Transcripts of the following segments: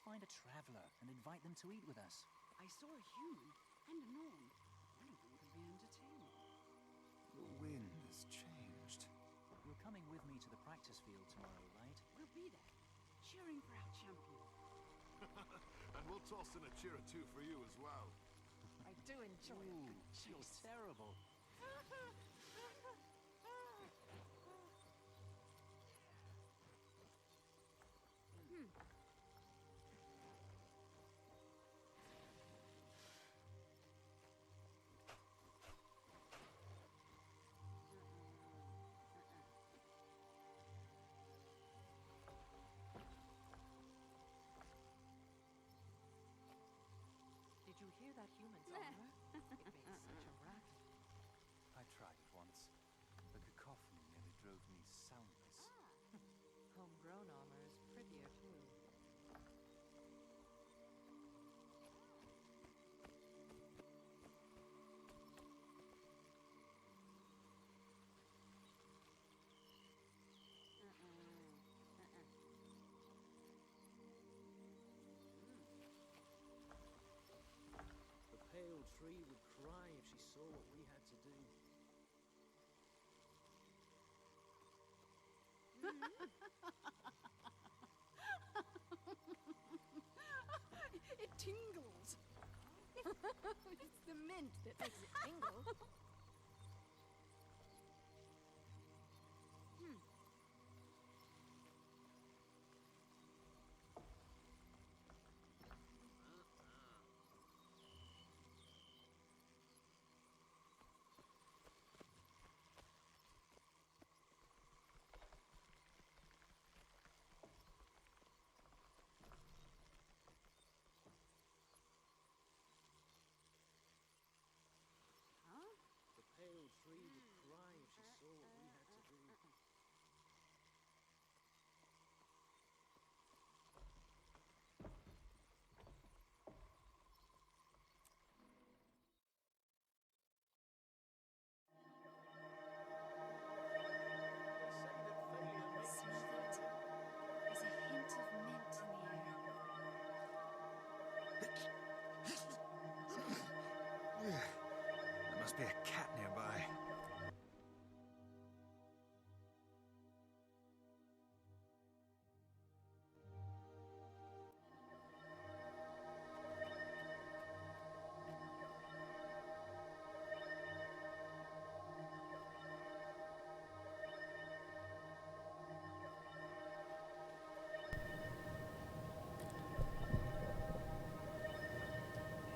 find a traveler and invite them to eat with us. I saw a human and a Norn. One of them could be entertaining. The wind has changed. You're coming with me to the practice field tomorrow, right? We'll be there, cheering for our champion. And we'll toss in a cheer or two for you as well. I do enjoy a good You're chase. terrible. Did you hear that human's armor? It made such a racket. I tried it once. The cacophony nearly drove me soundless. Homegrown armor is prettier too. The pale tree would cry if she saw what we had to do. It tingles. It's the mint that makes it tingle. The pale tree would cry if she saw what we had to do. Smell it. There's a hint of mint in the air. There must be a cat nearby.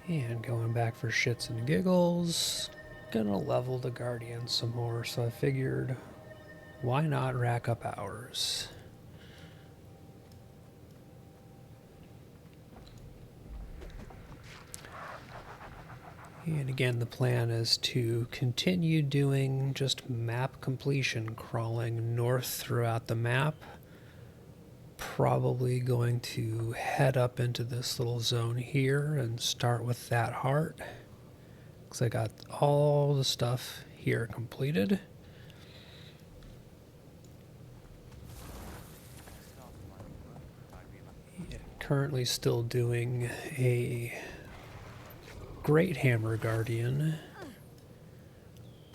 And going back for shits and giggles, gonna level the Guardian some more, so I figured, why not rack up hours? And again, the plan is to continue doing just map completion, crawling north throughout the map. Probably going to head up into this little zone here and start with that heart, because I got all the stuff here completed. Yeah, currently still doing a Great Hammer Guardian,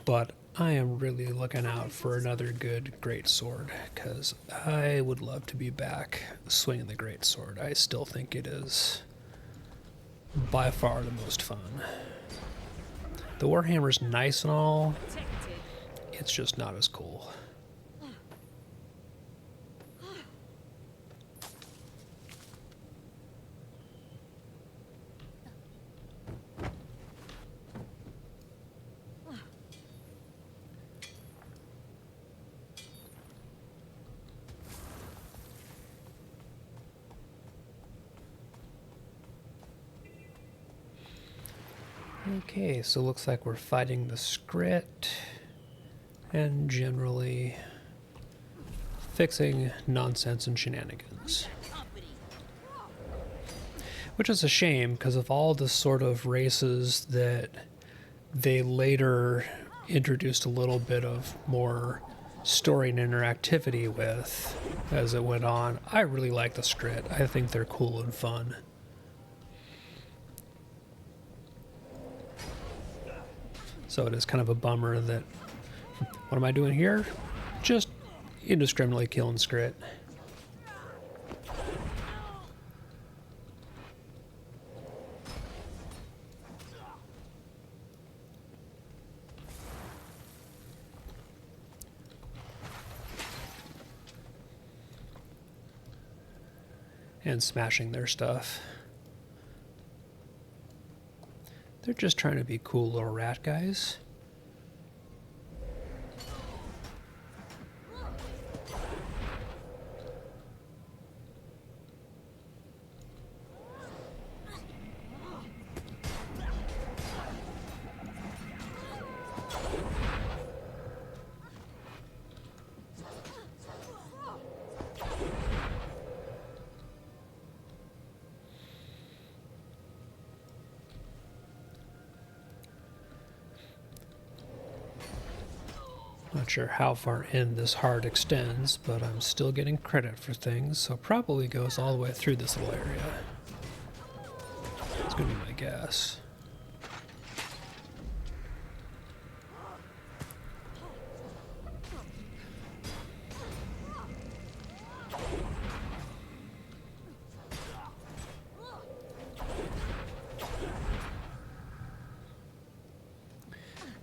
but I am really looking out for another good greatsword, because I would love to be back swinging the greatsword. I still think it is by far the most fun. The Warhammer's nice and all, it's just not as cool. Okay, so looks like we're fighting the Skrit and generally fixing nonsense and shenanigans. Which is a shame, because of all the sort of races that they later introduced a little bit of more story and interactivity with as it went on. I really like the Skrit. I think they're cool and fun. So it is kind of a bummer that, what am I doing here? Just indiscriminately killing Skrit. And smashing their stuff. They're just trying to be cool little rat guys. Not sure how far in this heart extends, but I'm still getting credit for things, so probably goes all the way through this little area. That's gonna be my guess.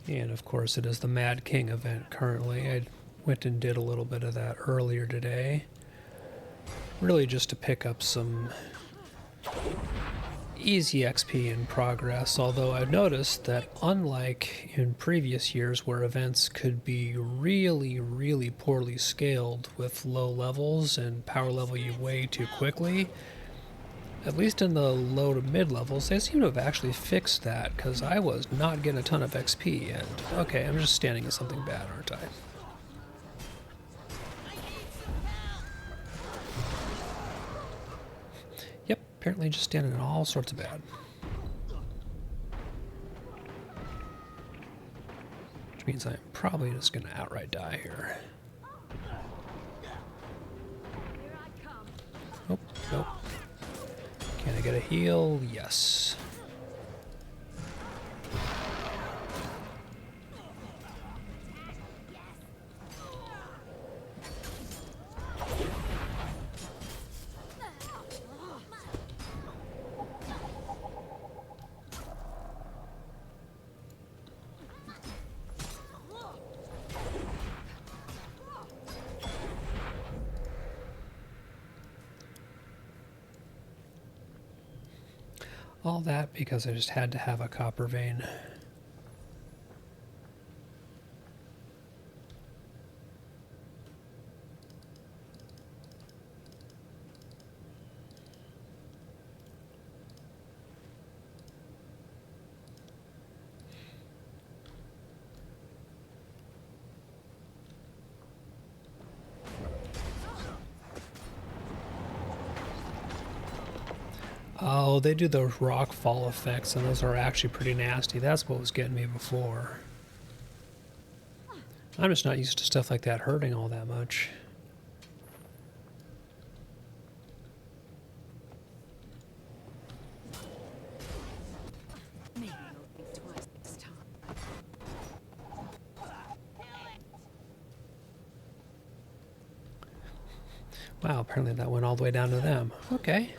And of course it is the Mad King event currently. I went and did a little bit of that earlier today. Really just to pick up some easy XP in progress, although I've noticed that unlike in previous years where events could be really poorly scaled with low levels and power level you way too quickly, at least in the low to mid levels, they seem to have actually fixed that, because I was not getting a ton of XP, and okay, I'm just standing in something bad, aren't I? Yep, apparently just standing in all sorts of bad. Which means I'm probably just going to outright die here. Nope, nope. Can I get a heal? Yes. All that because I just had to have a copper vein. Oh, they do those rock fall effects, and those are actually pretty nasty. That's what was getting me before. I'm just not used to stuff like that hurting all that much. Maybe you'll think twice this time. Wow, apparently that went all the way down to them. Okay.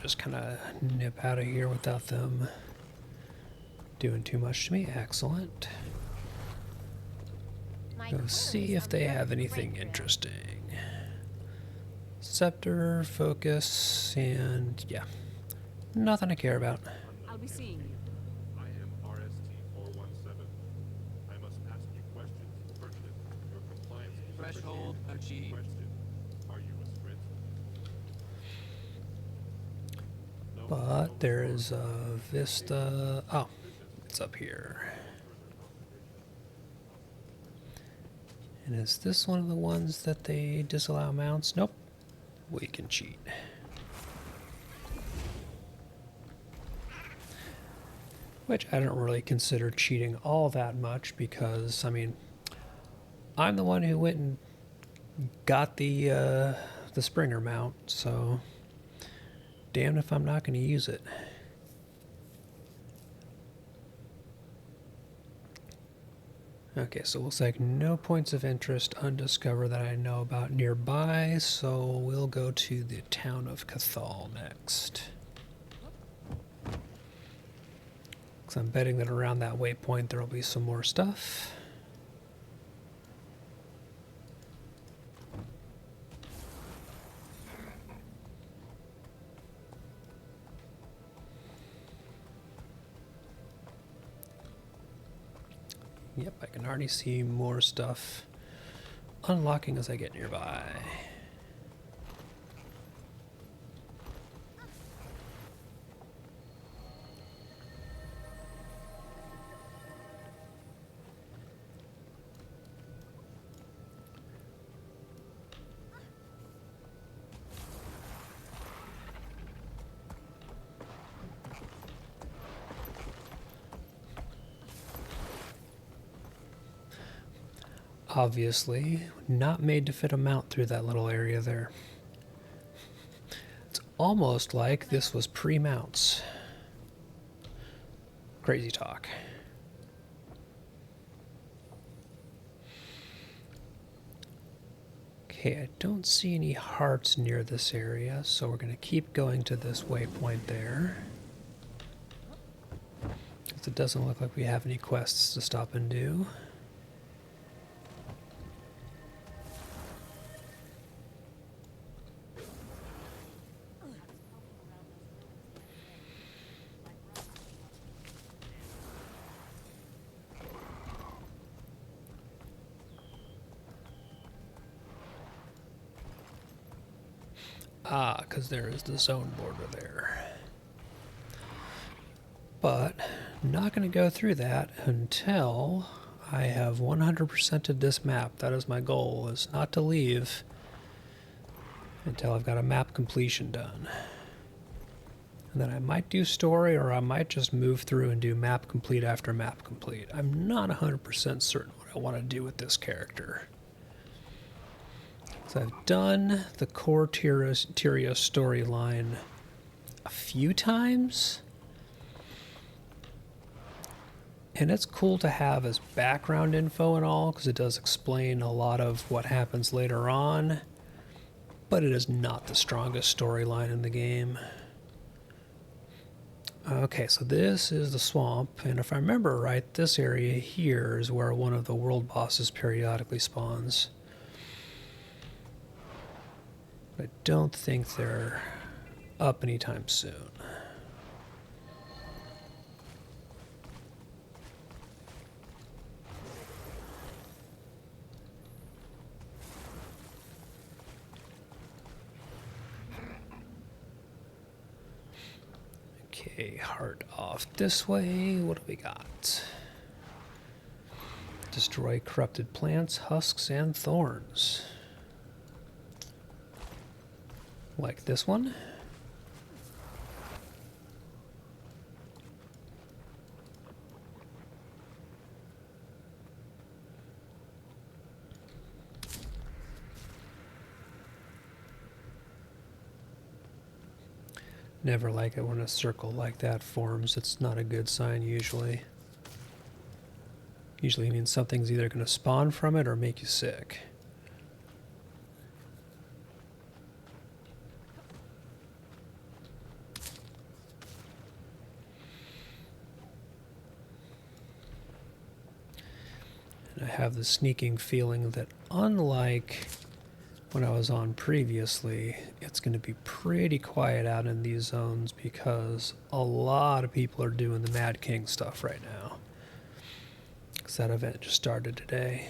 just kind of nip out of here without them doing too much to me. Excellent. Go see if they have anything interesting. Scepter, focus, and yeah, nothing to care about. I'll be seeing you. I am RST-417. I must ask you questions pertinent to your compliance. Threshold achieved. Question. Are you a sprint? No, But there is a vista. Oh, it's up here. And is this one of the ones that they disallow mounts? Nope. We can cheat. Which I don't really consider cheating all that much because, I mean, I'm the one who went and got the Springer mount, so damned if I'm not going to use it. Okay, so it looks like no points of interest undiscovered that I know about nearby, so we'll go to the town of Cathal next. Because I'm betting that around that waypoint there will be some more stuff. Yep, I can already see more stuff unlocking as I get nearby. Obviously, not made to fit a mount through that little area there. It's almost like this was pre-mounts. Crazy talk. Okay, I don't see any hearts near this area, so we're going to keep going to this waypoint there. It doesn't look like we have any quests to stop and do. Ah, because there is the zone border there. But not going to go through that until I have 100%ed this map. That is my goal, is not to leave until I've got a map completion done. And then I might do story, or I might just move through and do map complete after map complete. I'm not 100% certain what I want to do with this character. So I've done the core Tyria storyline a few times. And it's cool to have as background info and all, because it does explain a lot of what happens later on. But it is not the strongest storyline in the game. Okay, so this is the swamp, and if I remember right, this area here is where one of the world bosses periodically spawns. I don't think they're up anytime soon. Okay, heart off this way. What do we got? Destroy corrupted plants, husks, and thorns. Like this one. Never like it when a circle like that forms. It's not a good sign usually. Usually means something's either going to spawn from it or make you sick. I have the sneaking feeling that unlike when I was on previously, it's going to be pretty quiet out in these zones because a lot of people are doing the Mad King stuff right now. Because that event just started today.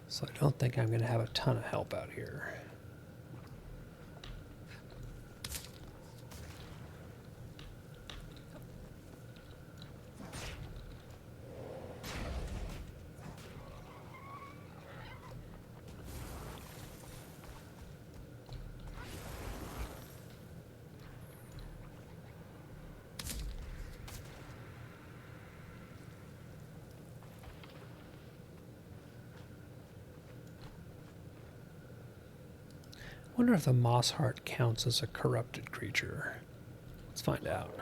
So I don't think I'm going to have a ton of help out here. I wonder if the Moss Heart counts as a corrupted creature. Let's find out.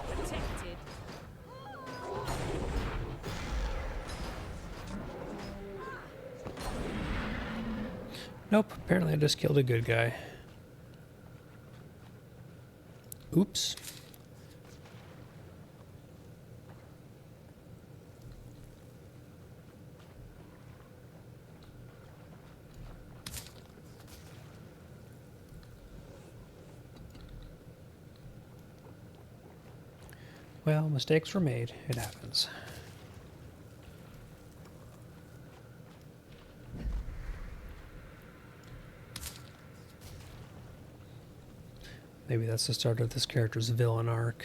Protected. Nope, apparently I just killed a good guy. Oops. Well, mistakes were made. It happens. Maybe that's the start of this character's villain arc.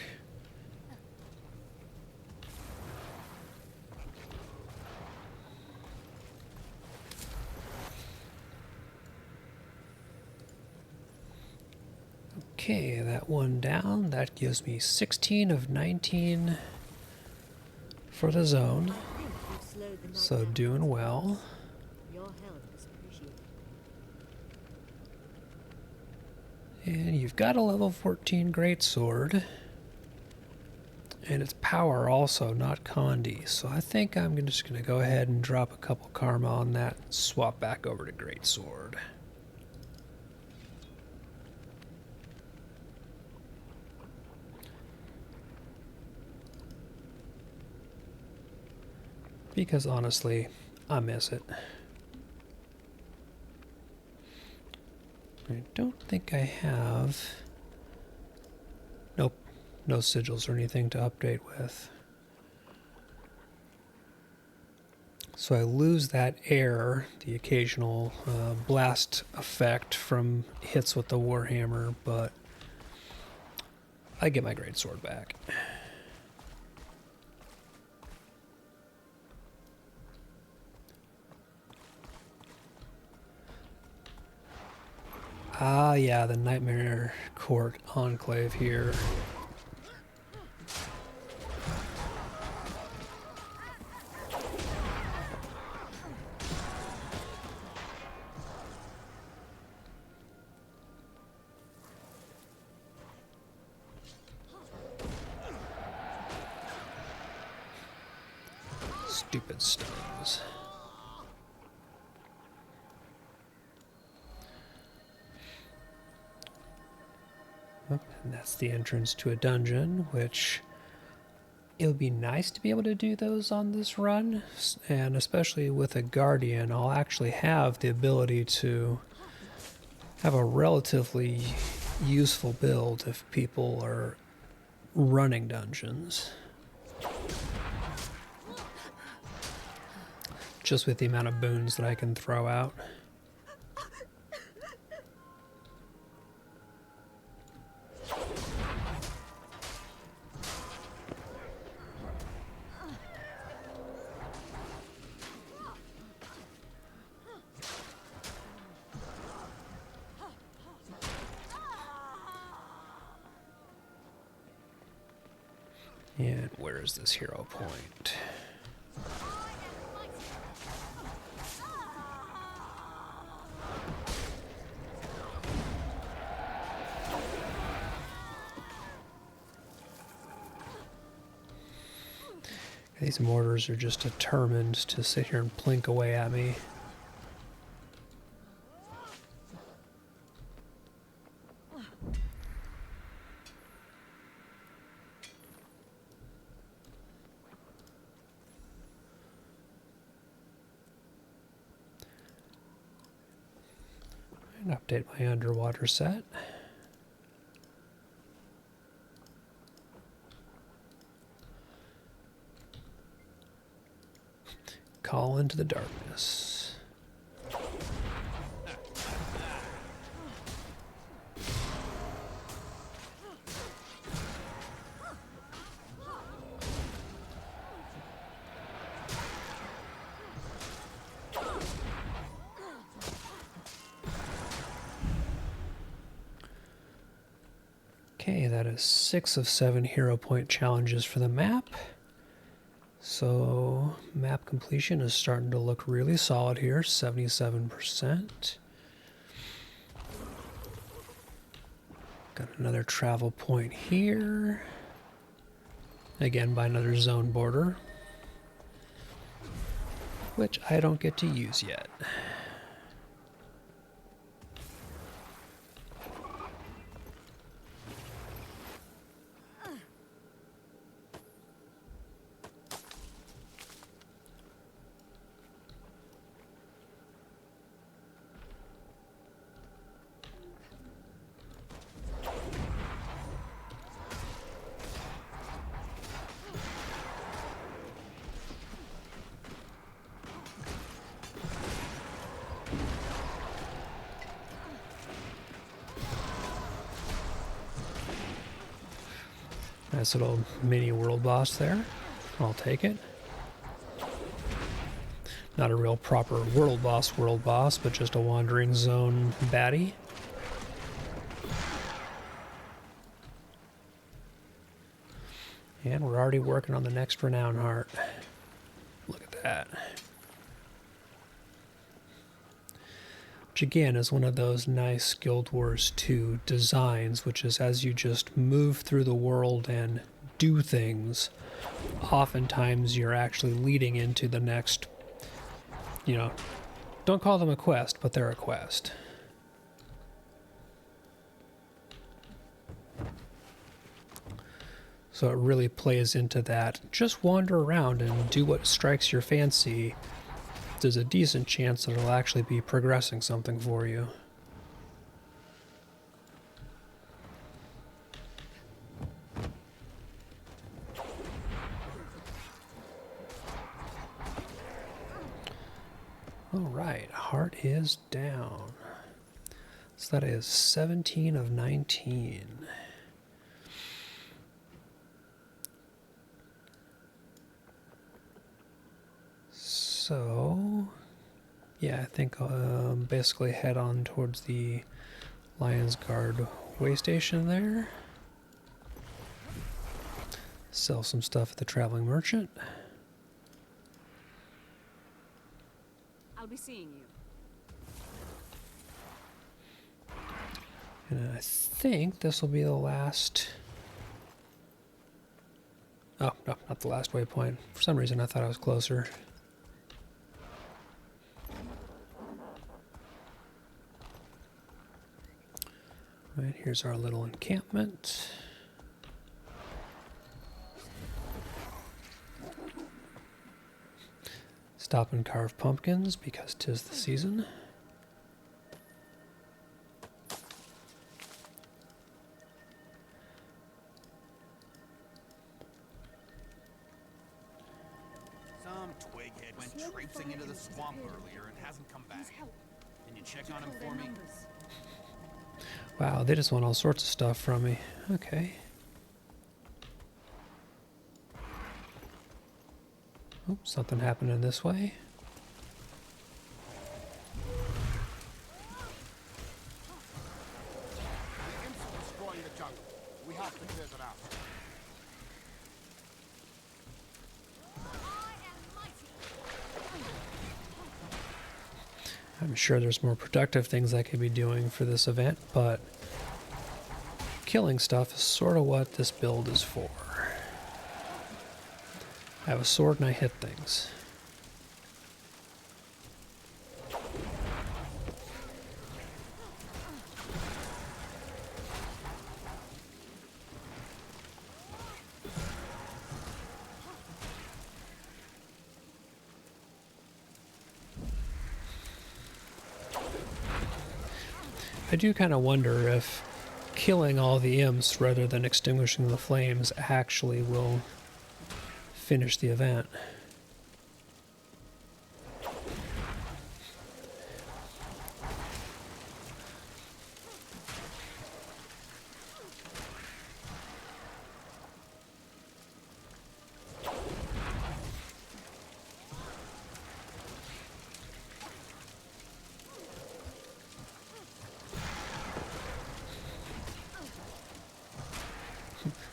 Okay, that one down. That gives me 16 of 19 for the zone. So doing well. Your help is appreciated. And you've got a level 14 greatsword. And it's power also, not Condi. So I think I'm just going to go ahead and drop a couple karma on that and swap back over to greatsword. Because honestly, I miss it. I don't think I have... Nope, no sigils or anything to update with. So I lose that air, the occasional blast effect from hits with the Warhammer, but I get my greatsword back. Ah, yeah, the Nightmare Court Enclave here. Stupid stones. And that's the entrance to a dungeon, which it would be nice to be able to do those on this run, and especially with a Guardian, I'll actually have the ability to have a relatively useful build if people are running dungeons. Just with the amount of boons that I can throw out. And where is this hero point? These mortars are just determined to sit here and plink away at me. And update my underwater set. Call into the darkness. Okay, that is 6 of 7 hero point challenges for the map. So map completion is starting to look really solid here, 77%. Got another travel point here. Again, by another zone border, which I don't get to use yet. Nice little mini world boss there. I'll take it. Not a real proper world boss, but just a wandering zone baddie. And we're already working on the next renown heart. Look at that. Which again is one of those nice Guild Wars 2 designs, which is as you just move through the world and do things, oftentimes you're actually leading into the next, you know, don't call them a quest, but they're a quest. So it really plays into that. Just wander around and do what strikes your fancy. There's a decent chance that it'll actually be progressing something for you. All right, heart is down. So that is 17 of 19. So, yeah, I think I'll basically head on towards the Lion's Guard way station there. Sell some stuff at the Traveling Merchant. I'll be seeing you. And I think this will be the last... Oh, no, not the last waypoint. For some reason I thought I was closer. Right, here's our little encampment. Stop and carve pumpkins because 'tis the season. Some twighead went traipsing into the swamp earlier and hasn't come back. Can you check on him for me? Wow, they just want all sorts of stuff from me. Okay. Oh, something happening this way. Destroying the jungle. We have to clear it out. I'm sure there's more productive things I could be doing for this event, but killing stuff is sort of what this build is for. I have a sword and I hit things. I do kind of wonder if killing all the imps rather than extinguishing the flames actually will finish the event.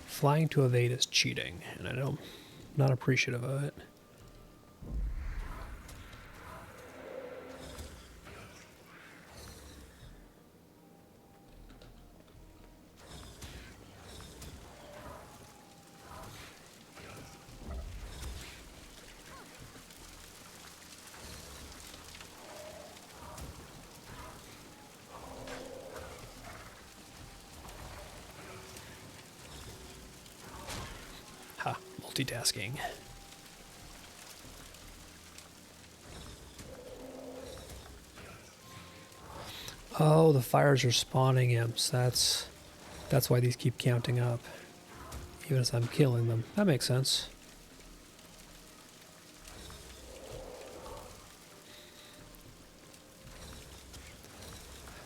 Flying to evade is cheating, and I'm not appreciative of it. Ha, multitasking. Oh, the fires are spawning imps. That's why these keep counting up. Even as I'm killing them. That makes sense.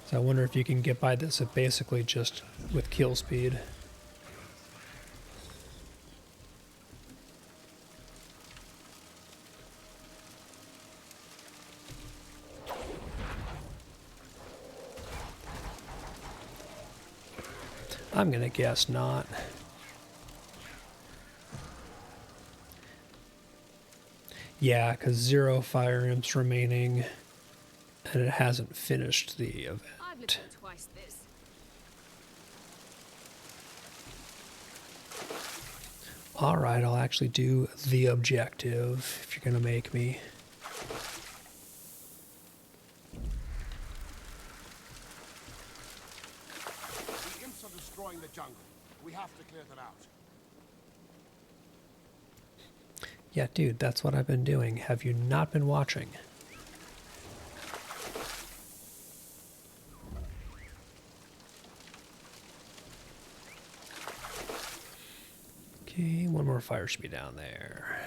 So I wonder if you can get by this at basically just with kill speed. I'm gonna guess not. Yeah, because 0 fire imps remaining, and it hasn't finished the event. I've lived twice this. Alright, I'll actually do the objective, if you're gonna make me. The imps are destroying the jungle. We have to clear them out. Yeah, dude, that's what I've been doing. Have you not been watching? Okay, one more fire should be down there.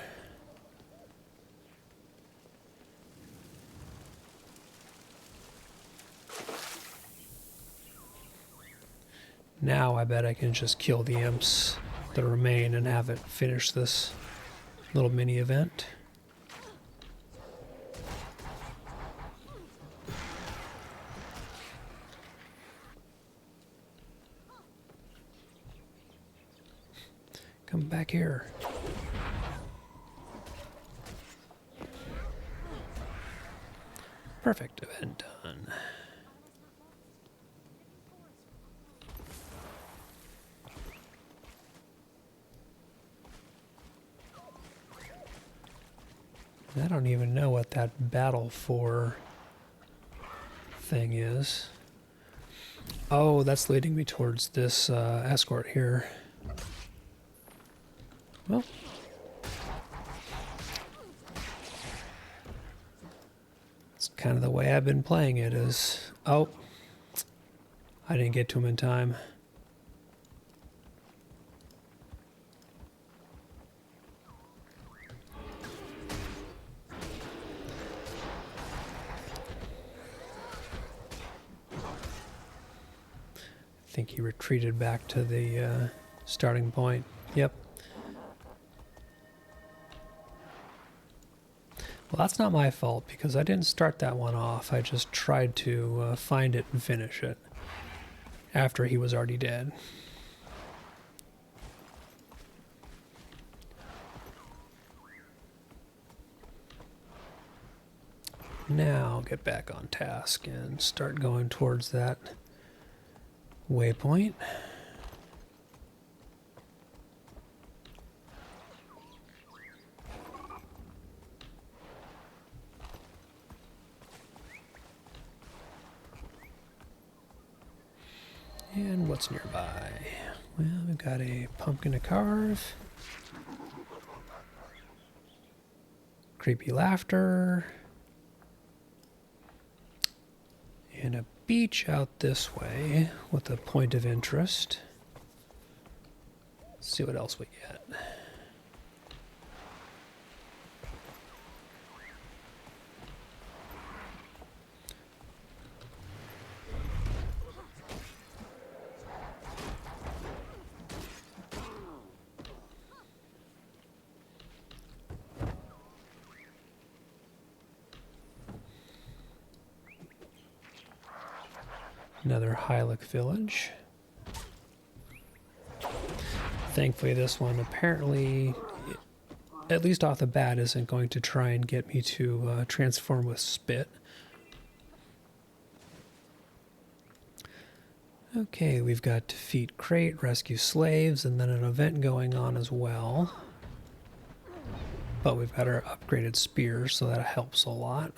Now I bet I can just kill the imps that remain and have it finish this little mini event. Come back here. Perfect, event done. I don't even know what that battle for thing is. Oh, that's leading me towards this escort here. Well. It's kind of the way I've been playing it is... Oh. I didn't get to him in time. I think he retreated back to the starting point. Yep. Well, that's not my fault because I didn't start that one off. I just tried to find it and finish it after he was already dead. Now I'll get back on task and start going towards that waypoint. what's nearby? Well, we've got a pumpkin to carve. Creepy laughter. And a beach out this way with a point of interest. Let's see what else we get. Another Hylic village. Thankfully, this one apparently, at least off the bat, isn't going to try and get me to transform with spit. Okay, we've got defeat crate, rescue slaves, and then an event going on as well. But we've got our upgraded spear, so that helps a lot.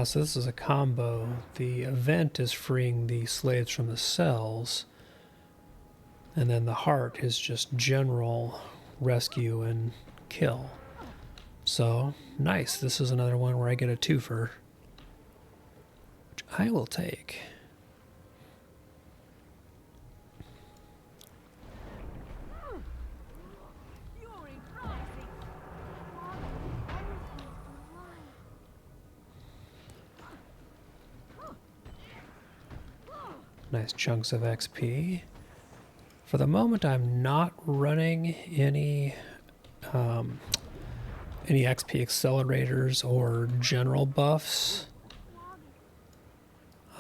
So this is a combo. The event is freeing the slaves from the cells, and then the heart is just general rescue and kill. So, nice. This is another one where I get a twofer, which I will take. Nice chunks of XP. For the moment, I'm not running any XP accelerators or general buffs.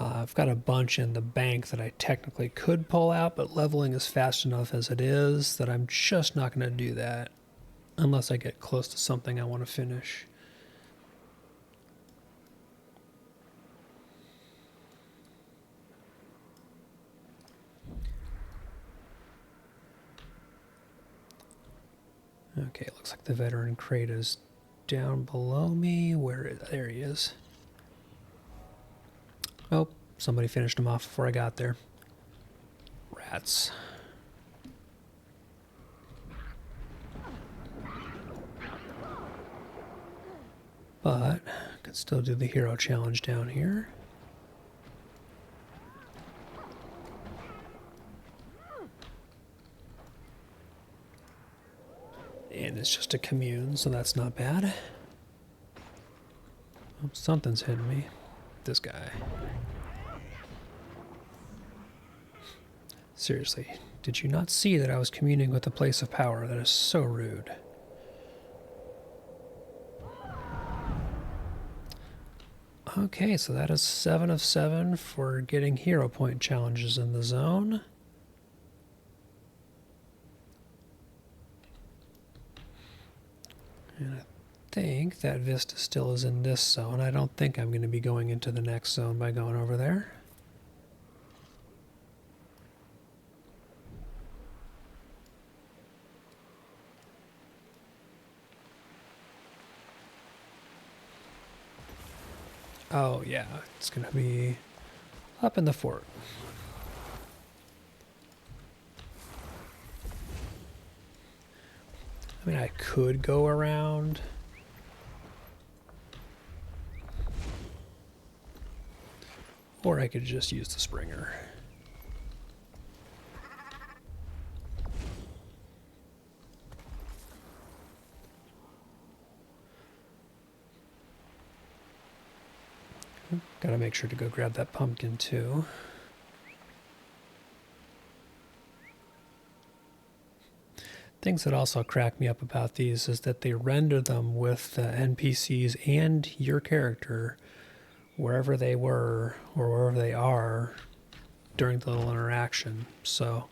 I've got a bunch in the bank that I technically could pull out, but leveling is fast enough as it is that I'm just not going to do that unless I get close to something I want to finish. Okay, it looks like the veteran crate is down below me. There he is. Oh, somebody finished him off before I got there. Rats. But I can still do the hero challenge down here. And it's just a commune, so that's not bad. Oh, something's hitting me. This guy. Seriously, did you not see that I was communing with the place of power? That is so rude. Okay, so that is 7 of 7 for getting hero point challenges in the zone. And I think that Vista still is in this zone. I don't think I'm going to be going into the next zone by going over there. Oh yeah, it's going to be up in the fort. I mean, I could go around. Or I could just use the Springer. Gotta make sure to go grab that pumpkin too. Things that also crack me up about these is that they render them with the NPCs and your character wherever they were or wherever they are during the little interaction. So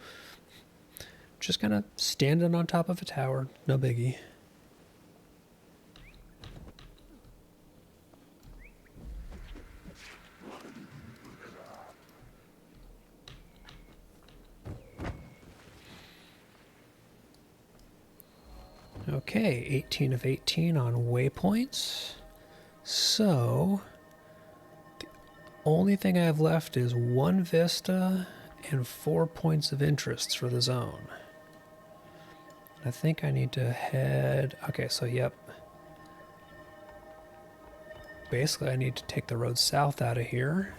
just kind of standing on top of a tower, no biggie. Okay, 18 of 18 on waypoints. So, the only thing I have left is 1 vista and 4 points of interest for the zone. I think I need to head... Okay, so yep. Basically, I need to take the road south out of here.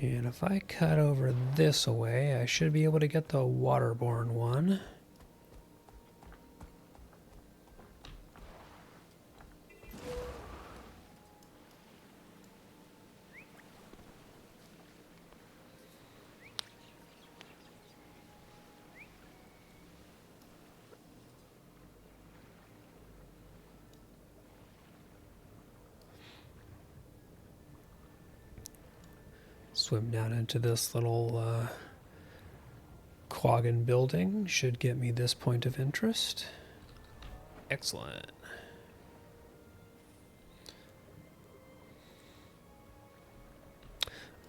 And if I cut over this away, I should be able to get the waterborne one. Swim down into this little Quaggan building. Should get me this point of interest. Excellent.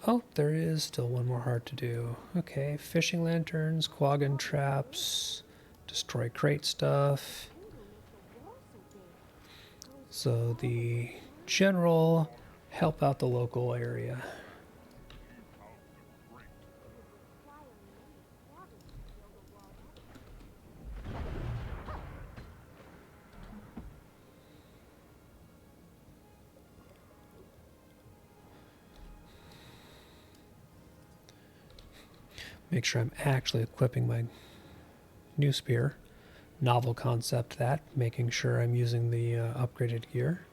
Oh, there is still one more heart to do. Okay, fishing lanterns, Quaggan traps, destroy crate stuff. So the general help out the local area. Make sure I'm actually equipping my new spear. Novel concept that, making sure I'm using the upgraded gear.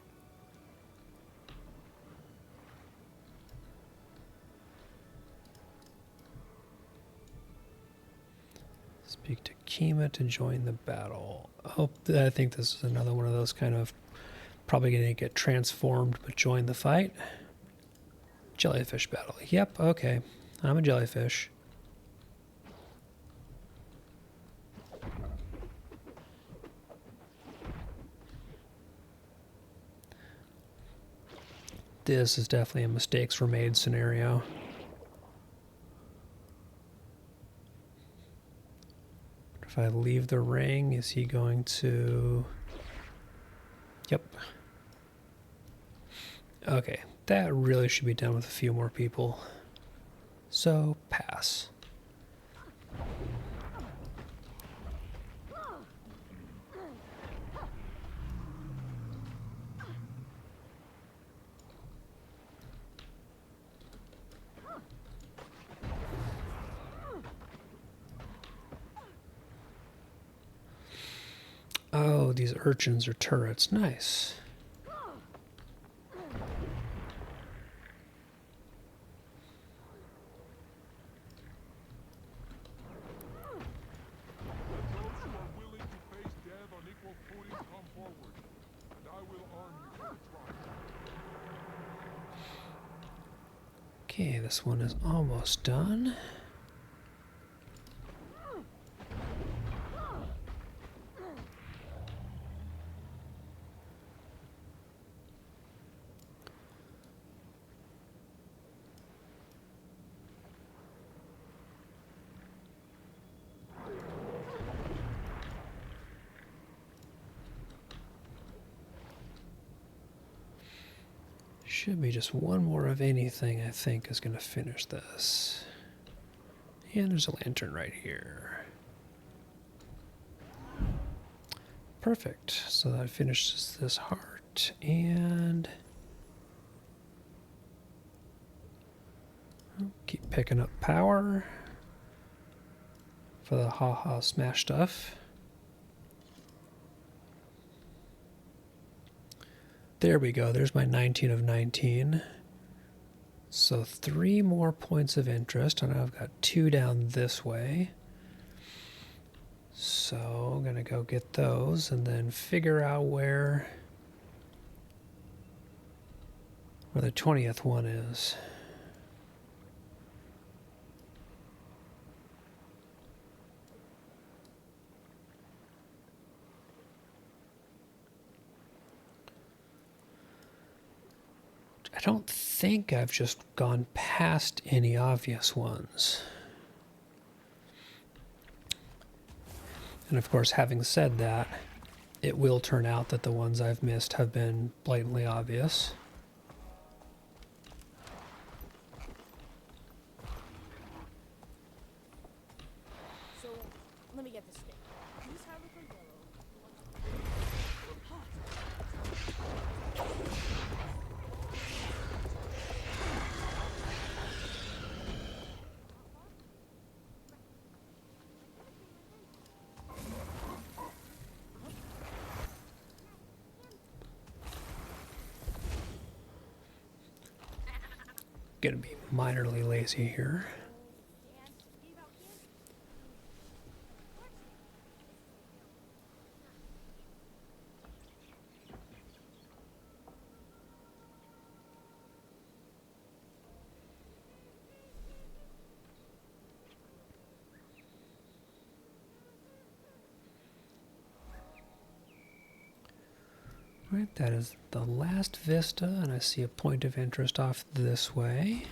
Speak to Kima to join the battle. Oh, I think this is another one of those kind of probably going to get transformed but join the fight. Jellyfish battle. Yep, okay. I'm a jellyfish. This is definitely a mistakes were made scenario. If I leave the ring, is he going to... Yep. Okay, that really should be done with a few more people. So, pass. Oh, these urchins are turrets. Nice. Okay, this one is almost done. Should be just one more of anything, I think, is going to finish this. And there's a lantern right here. Perfect. So that finishes this heart. And Keep picking up power for the haha smash stuff. There we go. There's my 19 of 19. So 3 more points of interest, and I've got 2 down this way. So I'm going to go get those and then figure out where the 20th one is. I don't think I've just gone past any obvious ones. And of course, having said that, it will turn out that the ones I've missed have been blatantly obvious. So, let me get this straight. These Harlequin Yellow. Gonna be minorly lazy here. Right, that is the last vista, and I see a point of interest off this way.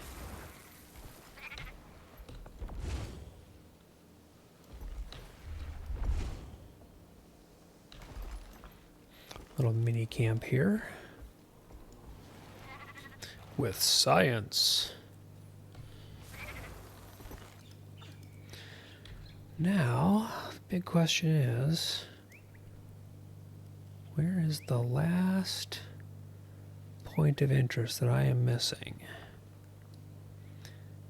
Little mini camp here with science. Now, the big question is, where is the last point of interest that I am missing?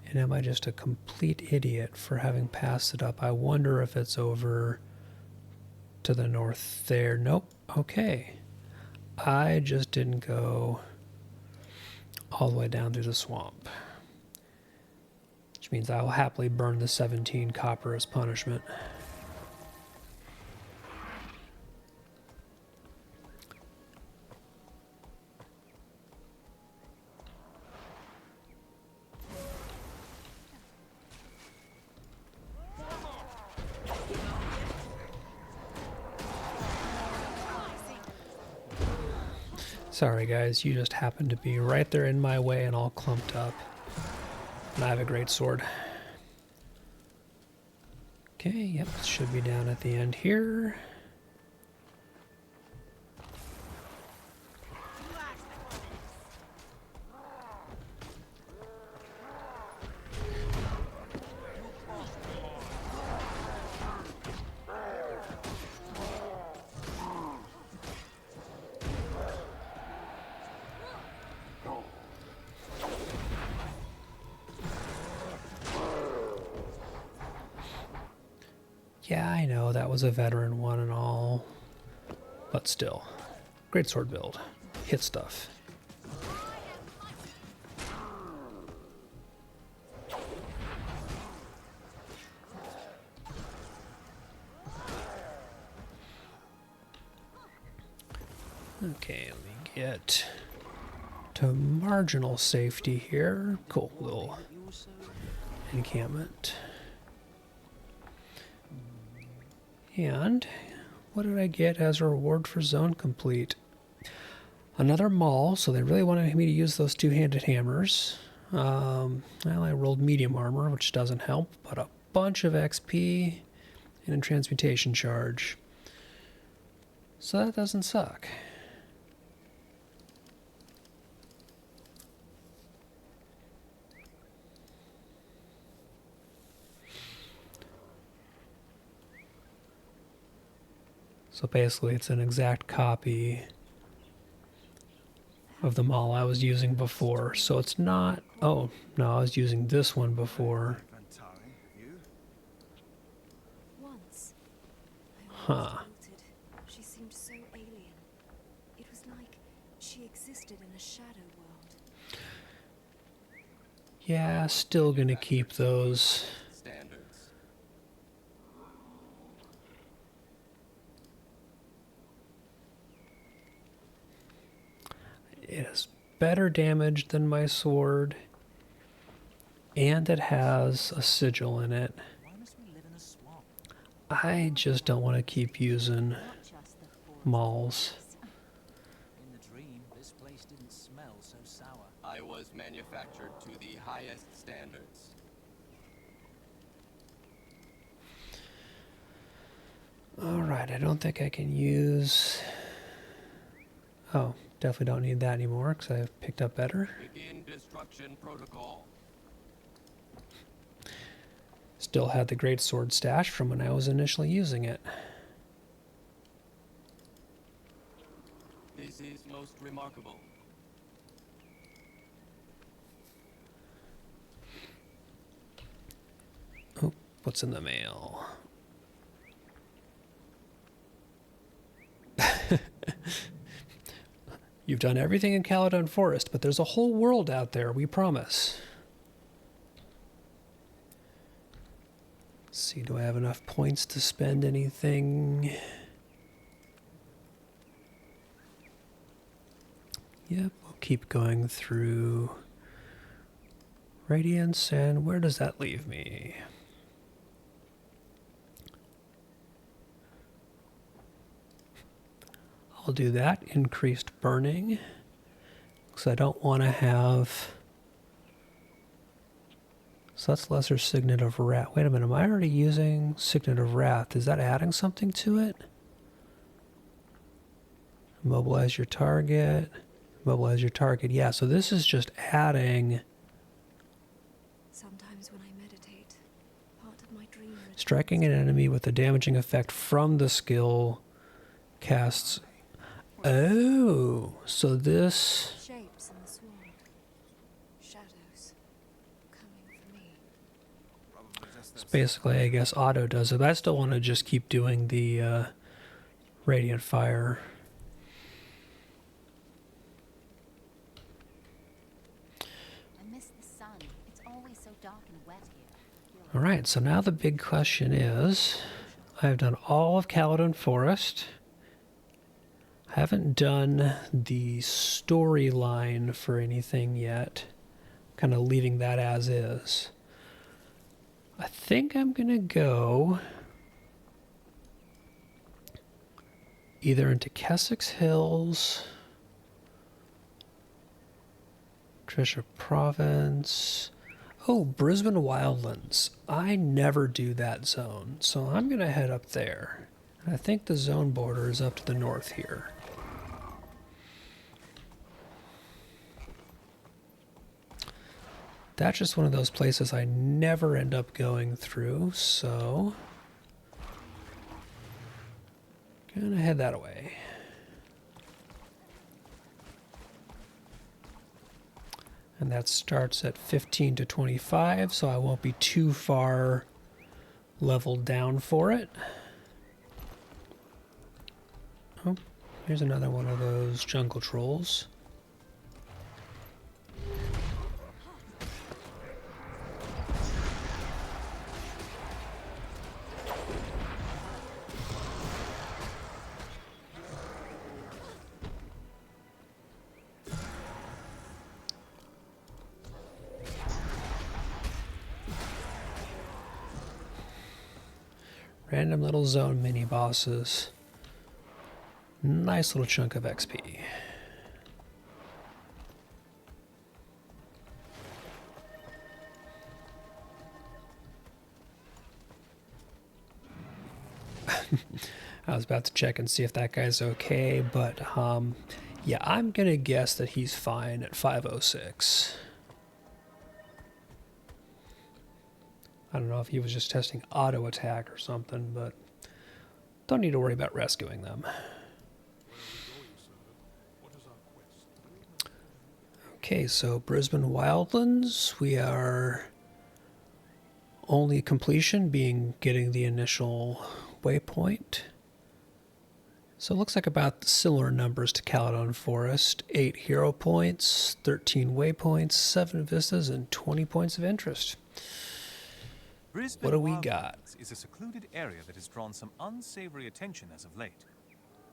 And am I just a complete idiot for having passed it up? I wonder if it's over to the north there. Nope. Okay. I just didn't go all the way down through the swamp. Which means I will happily burn the 17 copper as punishment. Sorry guys, you just happened to be right there in my way and all clumped up. And I have a great sword. Okay, yep, it should be down at the end here. Yeah, I know, that was a veteran one and all. But still. Great sword build. Hit stuff. Okay, let me get to marginal safety here. Cool, little encampment. And what did I get as a reward for zone complete? Another maul, so they really wanted me to use those two-handed hammers. Well, I rolled medium armor, which doesn't help, but a bunch of XP and a transmutation charge. So that doesn't suck. So basically it's an exact copy of the mall I was using before. So it's not... Oh, no, I was using this one before. Vantari, you? Once, I Huh. almost wilted. She seemed so alien. It was like she existed in a shadow world. Yeah, still gonna keep those. Standards. It has better damage than my sword. And it has a sigil in it. Why must we live in a swamp? I just don't want to keep using Not just the forest. malls. In the dream, this place didn't smell so sour. I was manufactured to the highest standards. Alright, I don't think I can use... Oh, definitely don't need that anymore because I've picked up better. Begin destruction protocol. Still had the great sword stash from when I was initially using it. This is most remarkable. Oh, what's in the mail? You've done everything in Caledon Forest, but there's a whole world out there, we promise. Let's see, do I have enough points to spend anything? Yep, we'll keep going through Radiance, and where does that leave me? I'll do that. Increased burning. Because I don't want to have... So that's Lesser Signet of Wrath. Wait a minute, am I already using Signet of Wrath? Is that adding something to it? Immobilize your target. Immobilize your target. Yeah, so this is just adding... Sometimes when I meditate, part of my dream returns. Striking an enemy with a damaging effect from the skill casts... Oh, so this... Shapes in the swamp. Shadows. Coming for me. Probably just It's basically, I guess, auto does it. But I still want to just keep doing the Radiant Fire. I miss the sun. It's always so dark and wet here. Alright, so now the big question is... I've done all of Caledon Forest. I haven't done the storyline for anything yet. Kind of leaving that as is. I think I'm going to go either into Kessex Hills, Trisha Province. Oh, Brisbane Wildlands. I never do that zone, so I'm going to head up there. I think the zone border is up to the north here. That's just one of those places I never end up going through, so... Gonna head that away. And that starts at 15 to 25, so I won't be too far leveled down for it. Oh, here's another one of those jungle trolls. Random little zone mini bosses. Nice little chunk of XP. I was about to check and see if that guy's okay, but yeah, I'm gonna guess that he's fine at 506. I don't know if he was just testing auto attack or something, but don't need to worry about rescuing them. Where are we going, sir? What is our quest? Okay, so Brisbane Wildlands, we are only completion being getting the initial waypoint. So it looks like about similar numbers to Caledon Forest. 8 hero points, 13 waypoints, 7 vistas, and 20 points of interest. Brisbane What do we Wildlands got? is a secluded area that has drawn some unsavory attention as of late.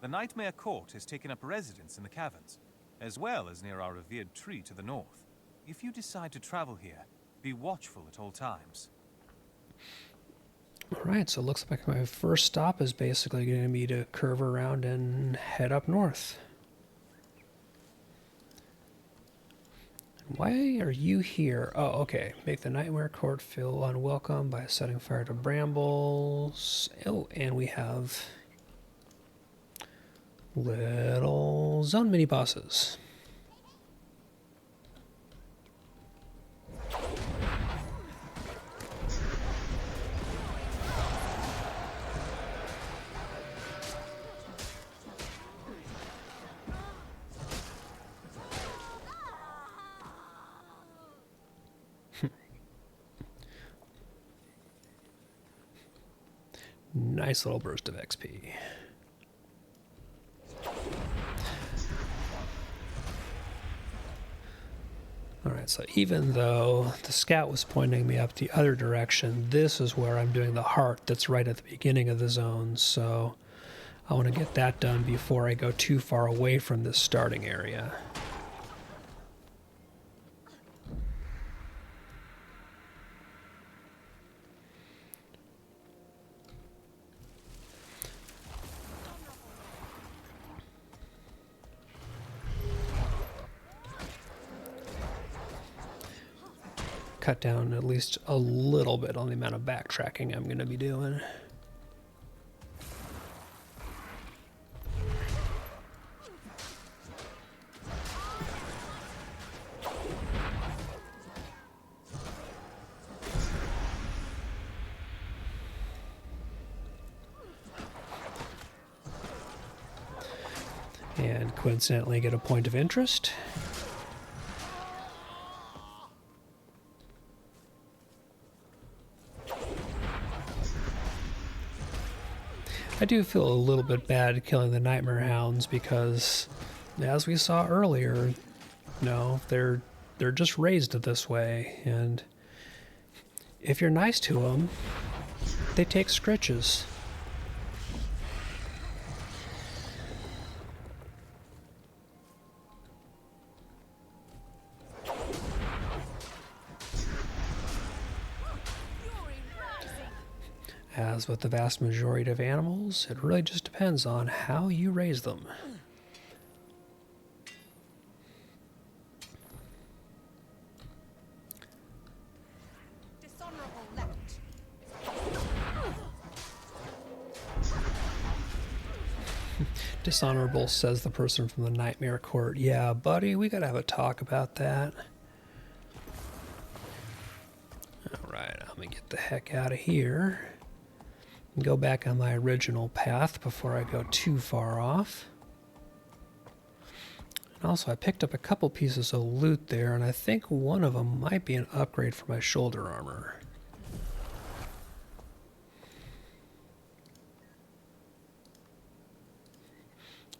The Nightmare Court has taken up residence in the caverns, as well as near our revered tree to the north. If you decide to travel here, be watchful at all times. Alright, so it looks like my first stop is basically going to be to curve around and head up north. Why are you here? Oh, okay. Make the Nightmare Court feel unwelcome by setting fire to brambles. Oh, and we have little zone mini bosses. Nice little burst of XP. Alright, so even though the scout was pointing me up the other direction, this is where I'm doing the heart that's right at the beginning of the zone, so I want to get that done before I go too far away from this starting area. Cut down at least a little bit on the amount of backtracking I'm going to be doing. And coincidentally get a point of interest. I do feel a little bit bad killing the Nightmare Hounds because, as we saw earlier, they're just raised this way, and if you're nice to them, they take scritches. As with the vast majority of animals, it really just depends on how you raise them. Dishonorable left. Dishonorable, says the person from the Nightmare Court. Yeah, buddy, we gotta have a talk about that. Alright, I'm gonna get the heck out of here. Go back on my original path before I go too far off. And also I picked up a couple pieces of loot there, and I think one of them might be an upgrade for my shoulder armor.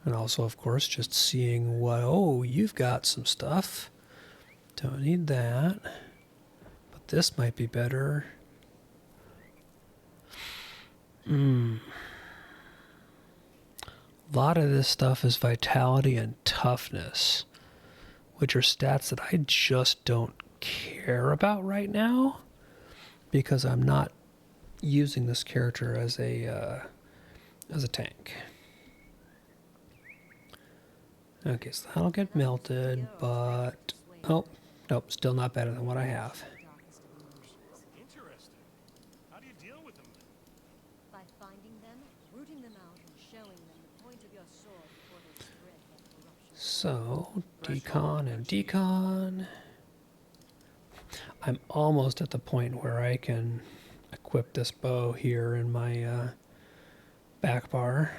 And also, of course, just seeing what, oh, you've got some stuff. Don't need that. But this might be better. A lot of this stuff is vitality and toughness, which are stats that I just don't care about right now because I'm not using this character as a tank. Okay, so that'll get melted, but oh, nope, still not better than what I have. Interesting. How do you deal with them? By finding them, rooting them out, and showing them the point of your sword before they spread their corruption. So, decon and decon. I'm almost at the point where I can equip this bow here in my back bar.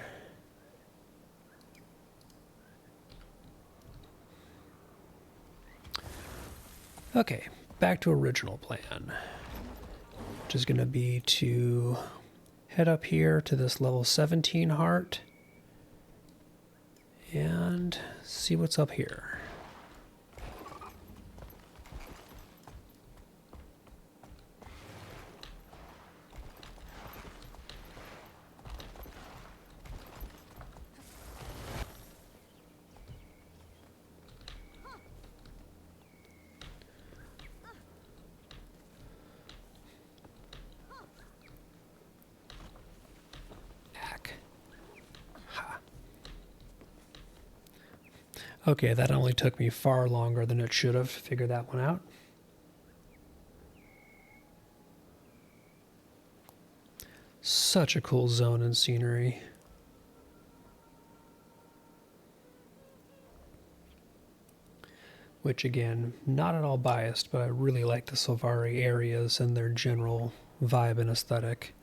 Okay, back to original plan. Which is going to be to head up here to this level 17 heart and see what's up here. Okay, that only took me far longer than it should have to figure that one out. Such a cool zone and scenery. Which again, not at all biased, but I really like the Sylvari areas and their general vibe and aesthetic.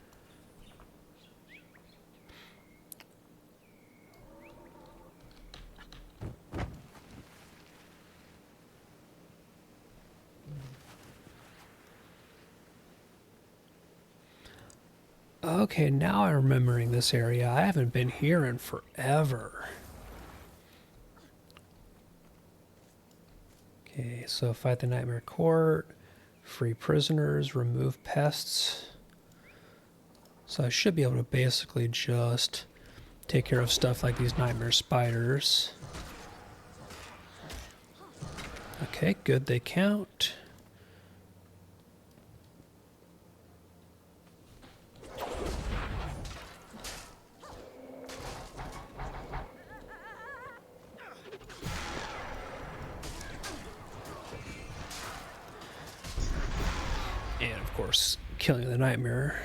Okay, now I'm remembering this area. I haven't been here in forever. Okay, so fight the Nightmare Court, free prisoners, remove pests. So I should be able to basically just take care of stuff like these nightmare spiders. Okay, good, they count. Killing the nightmare.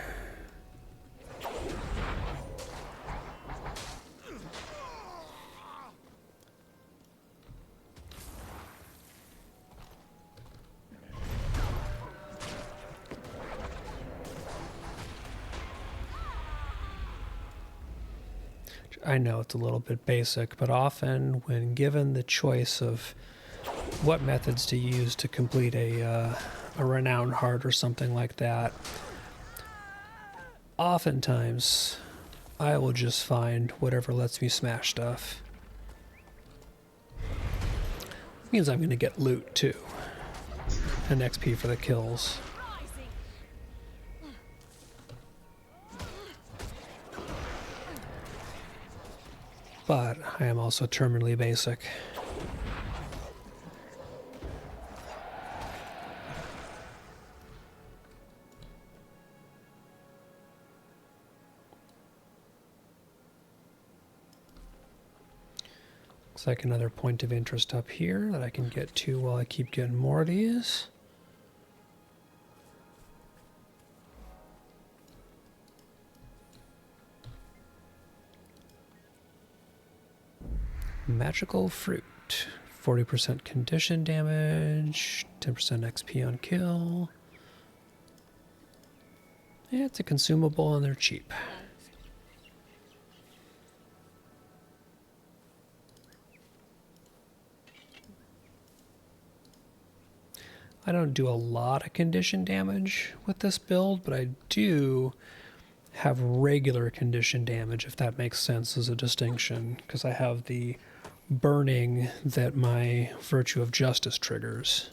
I know it's a little bit basic, but often when given the choice of what methods to use to complete a renowned heart or something like that, oftentimes I will just find whatever lets me smash stuff. Means I'm going to get loot too, and XP for the kills. But I am also terminally basic. Looks like another point of interest up here that I can get to while I keep getting more of these. Magical fruit. 40% condition damage, 10% XP on kill. Yeah, it's a consumable and they're cheap. I don't do a lot of condition damage with this build, but I do have regular condition damage, if that makes sense as a distinction, because I have the burning that my Virtue of Justice triggers.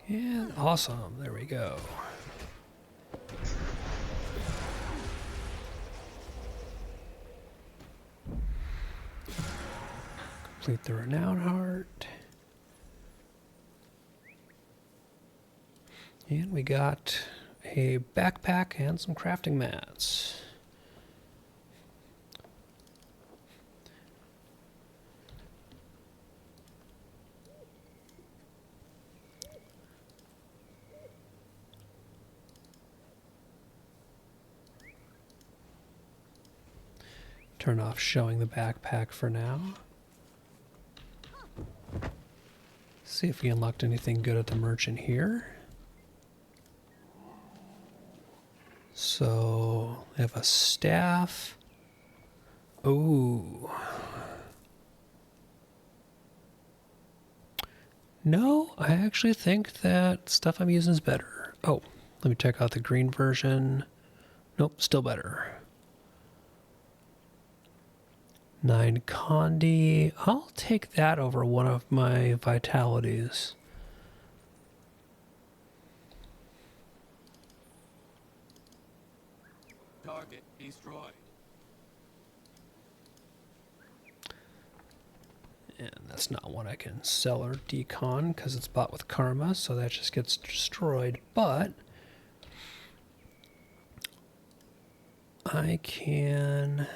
Yeah, awesome. There we go. Complete the Renown Heart. And we got a backpack and some crafting mats. Turn off showing the backpack for now. See if we unlocked anything good at the merchant here. So, I have a staff. Ooh. No, I actually think that stuff I'm using is better. Oh, let me check out the green version. Nope, still better. 9 Condi. I'll take that over one of my vitalities. Target destroyed. And that's not one I can sell or decon because it's bought with karma, so that just gets destroyed. But I can...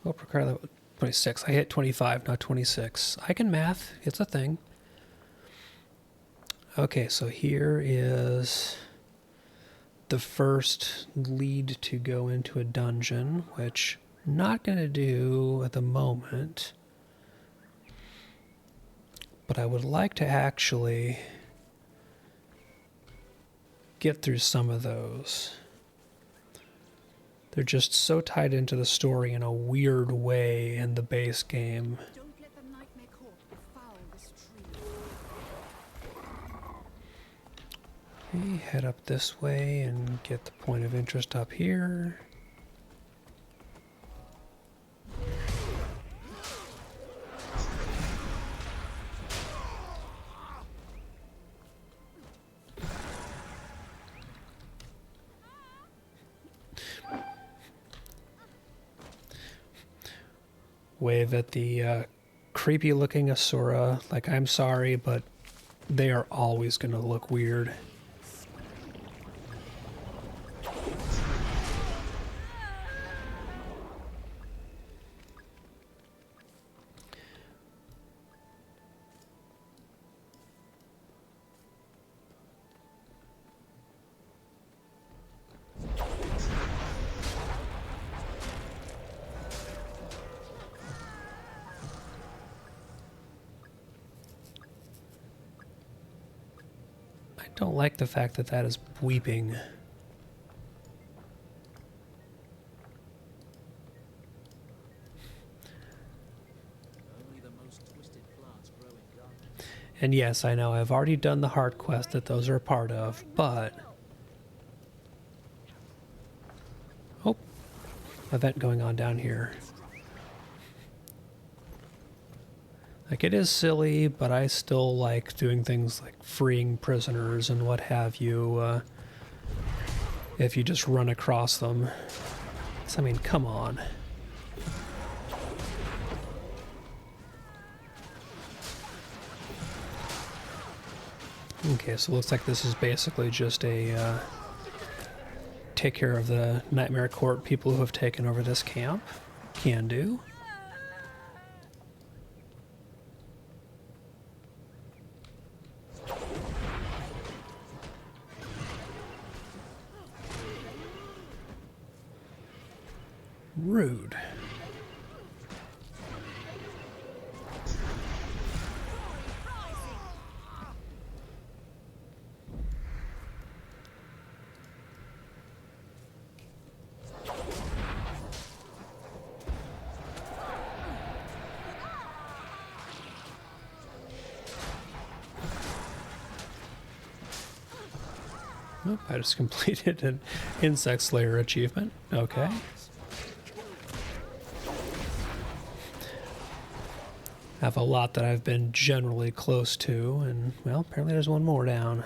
Oh, require that 26. I hit 25, not 26. I can math. It's a thing. Okay, so here is the first lead to go into a dungeon, which I'm not going to do at the moment. But I would like to actually get through some of those. They're just so tied into the story in a weird way in the base game. Don't let the Nightmare Court befoul this tree. We head up this way and get the point of interest up here. Wave at the creepy looking Asura. Like, I'm sorry, but they are always going to look weird. I don't like the fact that that is weeping. Only the most twisted plants grow in gardens. And yes, I know I've already done the hard quest that those are a part of, but... Oh, event going on down here. Like, it is silly, but I still like doing things like freeing prisoners and what have you, if you just run across them. So, I mean, come on. Okay, so it looks like this is basically just a, take care of the Nightmare Court people who have taken over this camp. Can do. Rude. Oh, I just completed an Insect Slayer achievement. Okay. I have a lot that I've been generally close to, and, well, apparently there's one more down.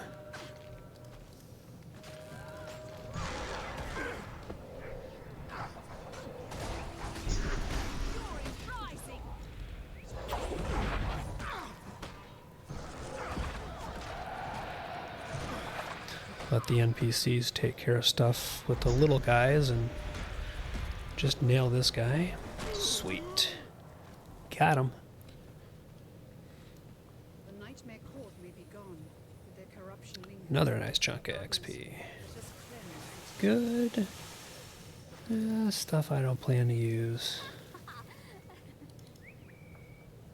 Let the NPCs take care of stuff with the little guys and just nail this guy. Sweet. Got him. The Nightmare Court may be gone, but their corruption lingers. Another nice chunk of XP. Let us cleanse. Good. Stuff I don't plan to use.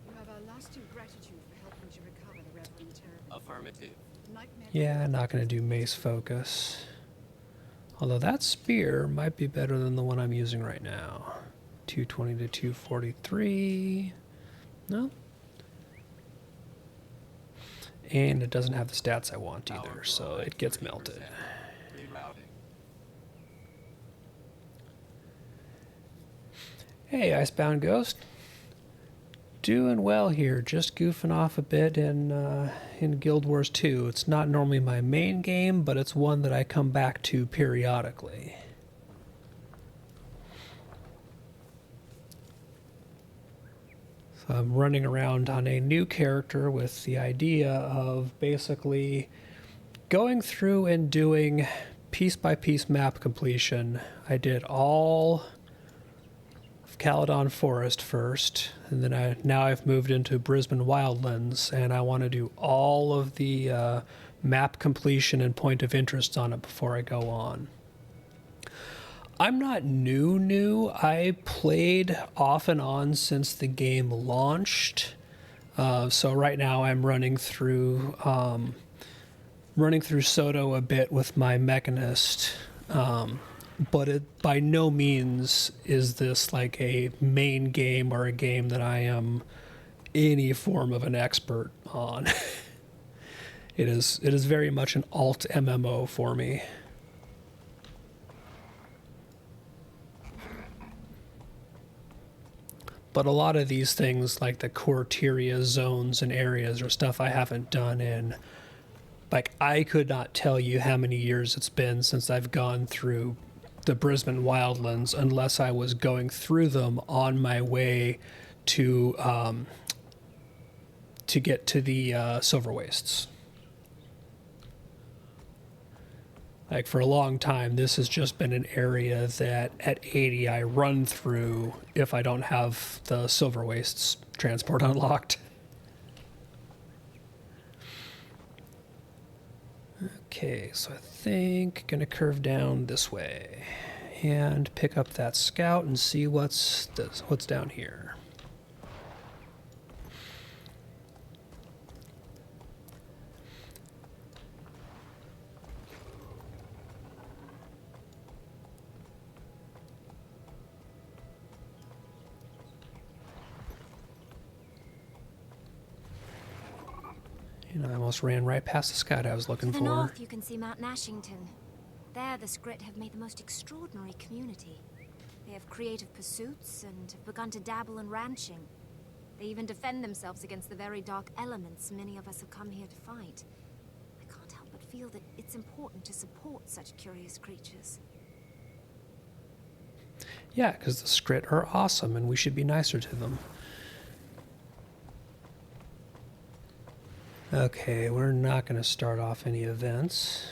You have our lasting gratitude for helping to recover the Reverend Terror. Affirmative. Nightmare. Yeah, not going to do mace focus. Although that spear might be better than the one I'm using right now. 220 to 243. No. And it doesn't have the stats I want either, so it gets melted. Rerouting. Hey, Icebound Ghost. Doing well here, just goofing off a bit in Guild Wars 2. It's not normally my main game, but it's one that I come back to periodically. So I'm running around on a new character with the idea of basically going through and doing piece-by-piece map completion. I did all of Caledon Forest first, and then now I've moved into Brisbane Wildlands, and I want to do all of the map completion and point of interest on it before I go on. I'm not new. I played off and on since the game launched. So right now I'm running through Soto a bit with my Mechanist. But it by no means is this like a main game or a game that I am any form of an expert on. It is very much an alt MMO for me. But a lot of these things, like the Corteria zones and areas, are stuff I haven't done in. Like, I could not tell you how many years it's been since I've gone through the Brisbane Wildlands, unless I was going through them on my way to get to the Silver Wastes. Like, for a long time, this has just been an area that at 80 I run through if I don't have the Silver Wastes transport unlocked. Okay, so I think gonna curve down this way and pick up that scout and see what's down here. And I almost ran right past the scout I was looking to for. the north, you can see Mount Nashington. There, the Skrit have made the most extraordinary community. They have creative pursuits and have begun to dabble in ranching. They even defend themselves against the very dark elements many of us have come here to fight. I can't help but feel that it's important to support such curious creatures. Yeah, because the Skrit are awesome and we should be nicer to them. Okay, we're not going to start off any events.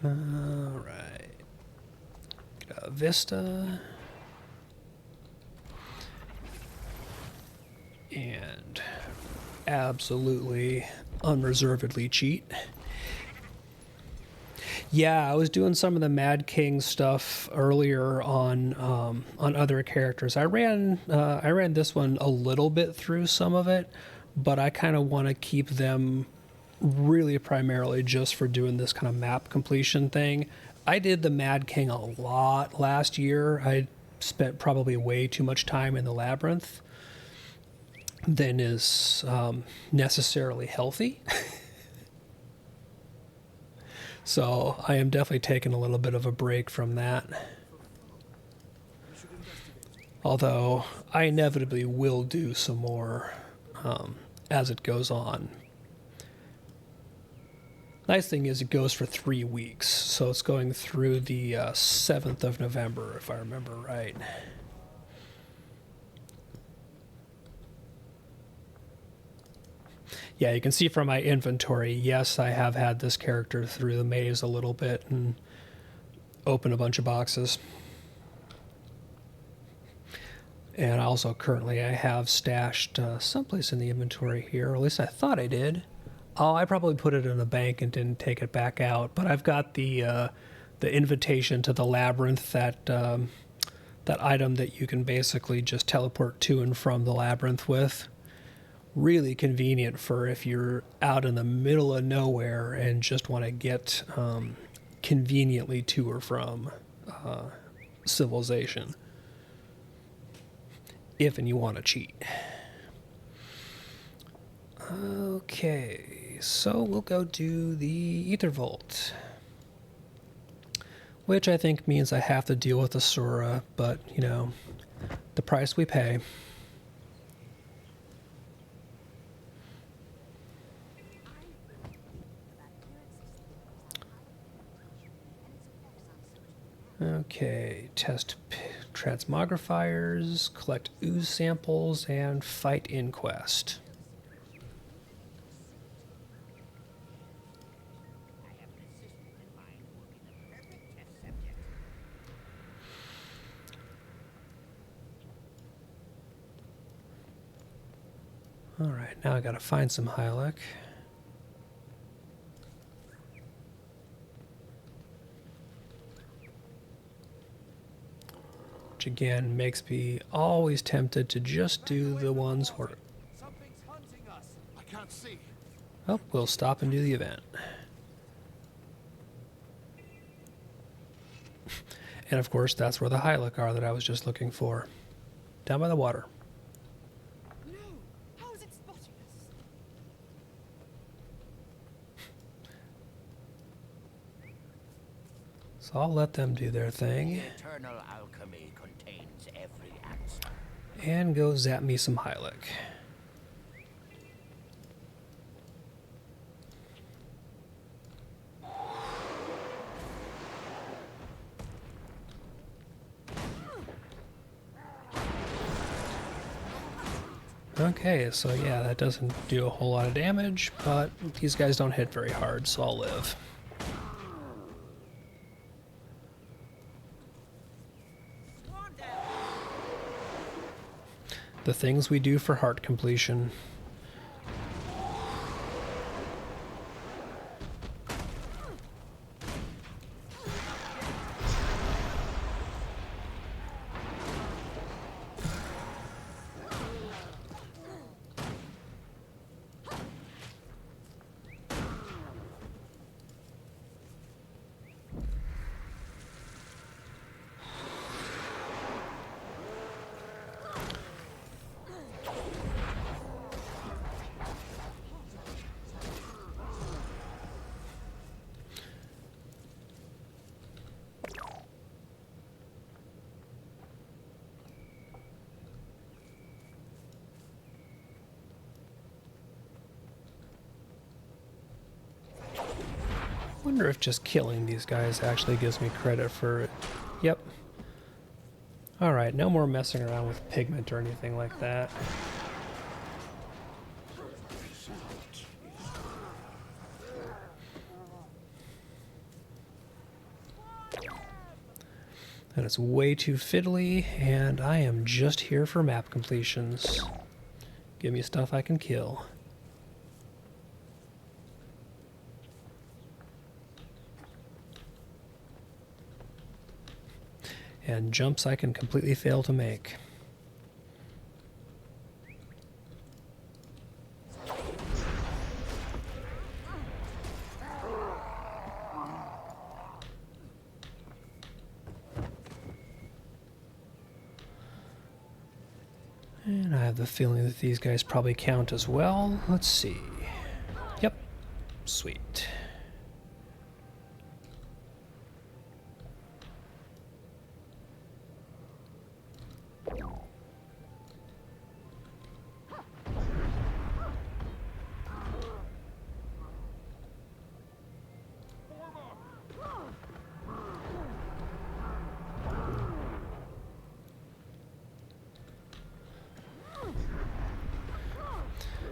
Alright. Vista. And absolutely, unreservedly cheat. Yeah, I was doing some of the Mad King stuff earlier on other characters. I ran this one a little bit through some of it, but I kind of want to keep them really primarily just for doing this kind of map completion thing. I did the Mad King a lot last year. I spent probably way too much time in the labyrinth than is necessarily healthy. So I am definitely taking a little bit of a break from that. Although I inevitably will do some more as it goes on. Nice thing is it goes for 3 weeks, so it's going through the 7th of November, if I remember right. Yeah, you can see from my inventory, yes, I have had this character through the maze a little bit and open a bunch of boxes. And also currently I have stashed someplace in the inventory here, or at least I thought I did. Oh, I probably put it in the bank and didn't take it back out, but I've got the the invitation to the labyrinth, that that item that you can basically just teleport to and from the labyrinth with. Really convenient for if you're out in the middle of nowhere and just want to get conveniently to or from civilization. If and you want to cheat. Okay, so we'll go do the Ether Vault. Which I think means I have to deal with Asura, but, you know, the price we pay. Okay, test transmogrifiers, collect ooze samples, and fight Inquest. Alright, now I gotta find some Hylic. Which again makes me always tempted to just do the ones where... Something's hunting us. I can't see. Oh, we'll stop and do the event. And of course, that's where the Hylic are that I was just looking for. Down by the water. No! How is it spotting us? So I'll let them do their thing. Eternal alchemy contains every answer. And go zap me some Hylic. Okay, so yeah, that doesn't do a whole lot of damage, but these guys don't hit very hard, so I'll live. The things we do for heart completion. Wonder if just killing these guys actually gives me credit for it. Yep. Alright, no more messing around with pigment or anything like that. And it's way too fiddly, and I am just here for map completions. Give me stuff I can kill. And jumps I can completely fail to make. And I have the feeling that these guys probably count as well. Let's see. Yep. Sweet.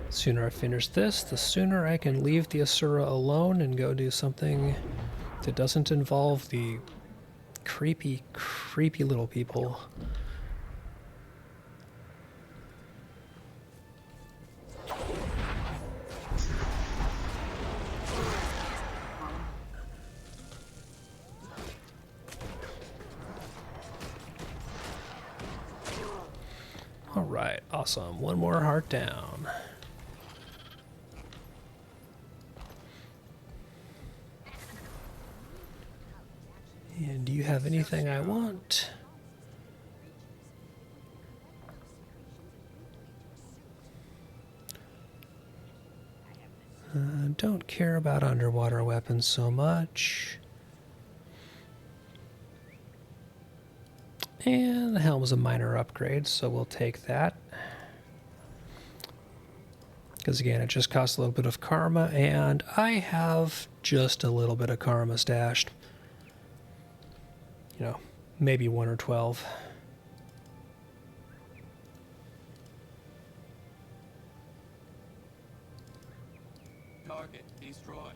The sooner I finish this, the sooner I can leave the Asura alone and go do something that doesn't involve the creepy, creepy little people. Alright, awesome. One more heart down. And do you have anything I want? Don't care about underwater weapons so much. And the helm's a minor upgrade, so we'll take that. Because again, it just costs a little bit of karma, and I have just a little bit of karma stashed. You know, maybe 1 or 12. Target destroyed.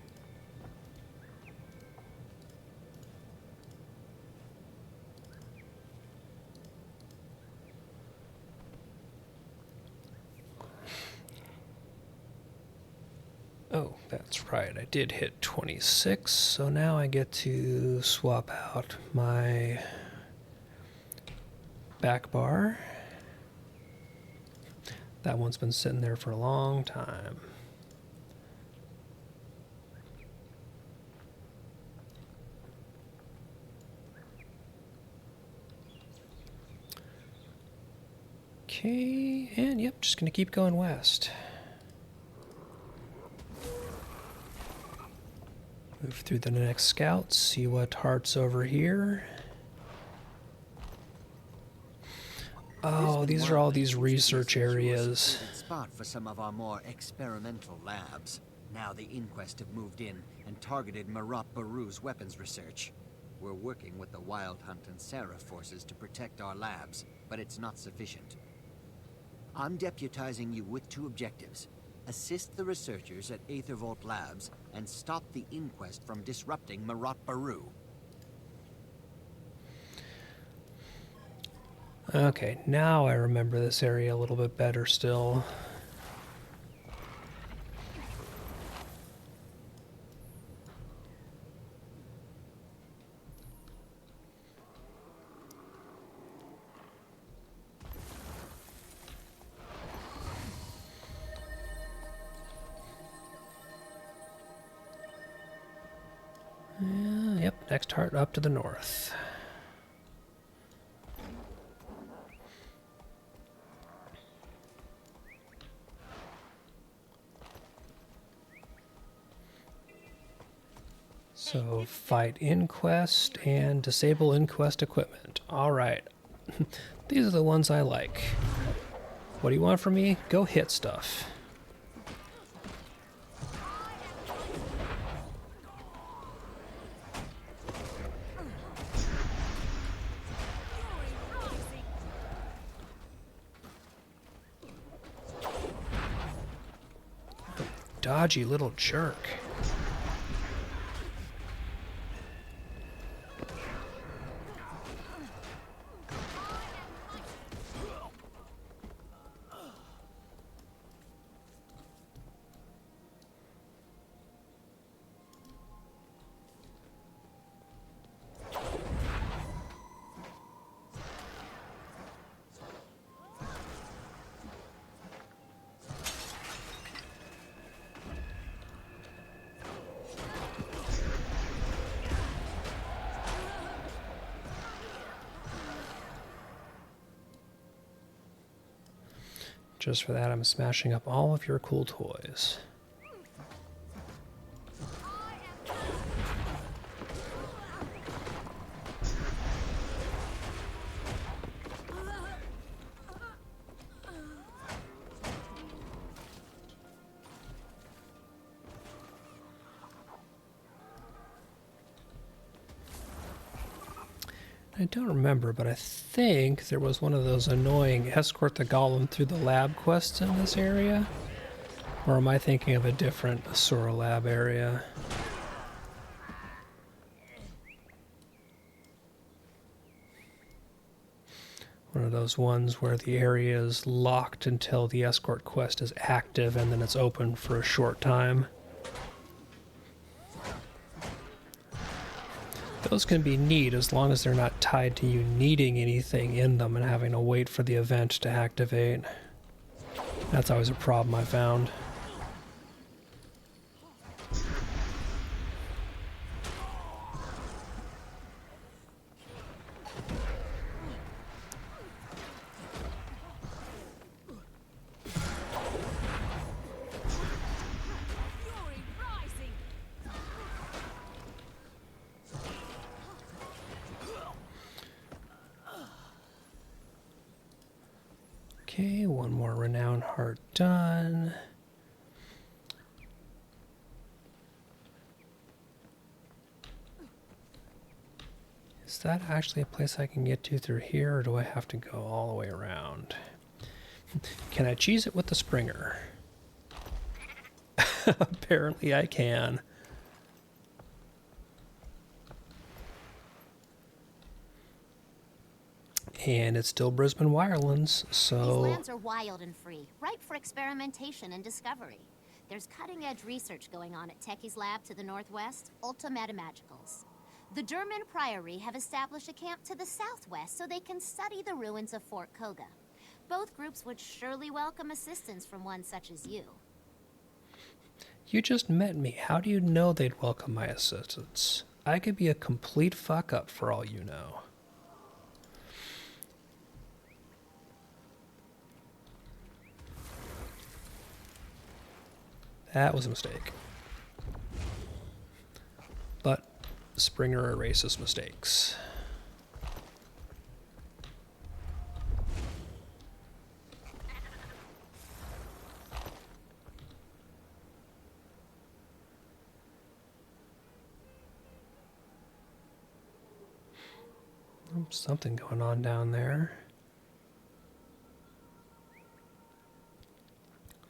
Oh, that's right. I did hit 26, so now I get to swap out my back bar. That one's been sitting there for a long time. Okay, and yep, just gonna keep going west. Move through the next scouts, see what heart's over here. Oh, these are all these research areas. Spot for some of our more experimental labs. Now the Inquest have moved in and targeted Marat Baru's weapons research. We're working with the Wild Hunt and Seraph forces to protect our labs, but it's not sufficient. I'm deputizing you with 2 objectives. Assist the researchers at Aethervolt Labs and stop the Inquest from disrupting Marat Baru. Okay, now I remember this area a little bit better still. Yep, next heart up to the north. So, fight Inquest and disable Inquest equipment. Alright. These are the ones I like. What do you want from me? Go hit stuff. Dodgy little jerk. Just for that, I'm smashing up all of your cool toys. I don't remember, but I think there was one of those annoying escort the golem through the lab quests in this area. Or am I thinking of a different Sora lab area? One of those ones where the area is locked until the escort quest is active and then it's open for a short time. Those can be neat as long as they're not tied to you needing anything in them and having to wait for the event to activate. That's always a problem I found. Okay, one more renown heart done. Is that actually a place I can get to through here, or do I have to go all the way around? Can I cheese it with the Springer? Apparently I can. And it's still Brisbane Wirelands, so... These lands are wild and free, ripe for experimentation and discovery. There's cutting-edge research going on at Techie's lab to the northwest, Ulta Metamagicals. The Durman Priory have established a camp to the southwest so they can study the ruins of Fort Koga. Both groups would surely welcome assistance from one such as you. You just met me. How do you know they'd welcome my assistance? I could be a complete fuck-up for all you know. That was a mistake. But Springer erases mistakes. Something going on down there.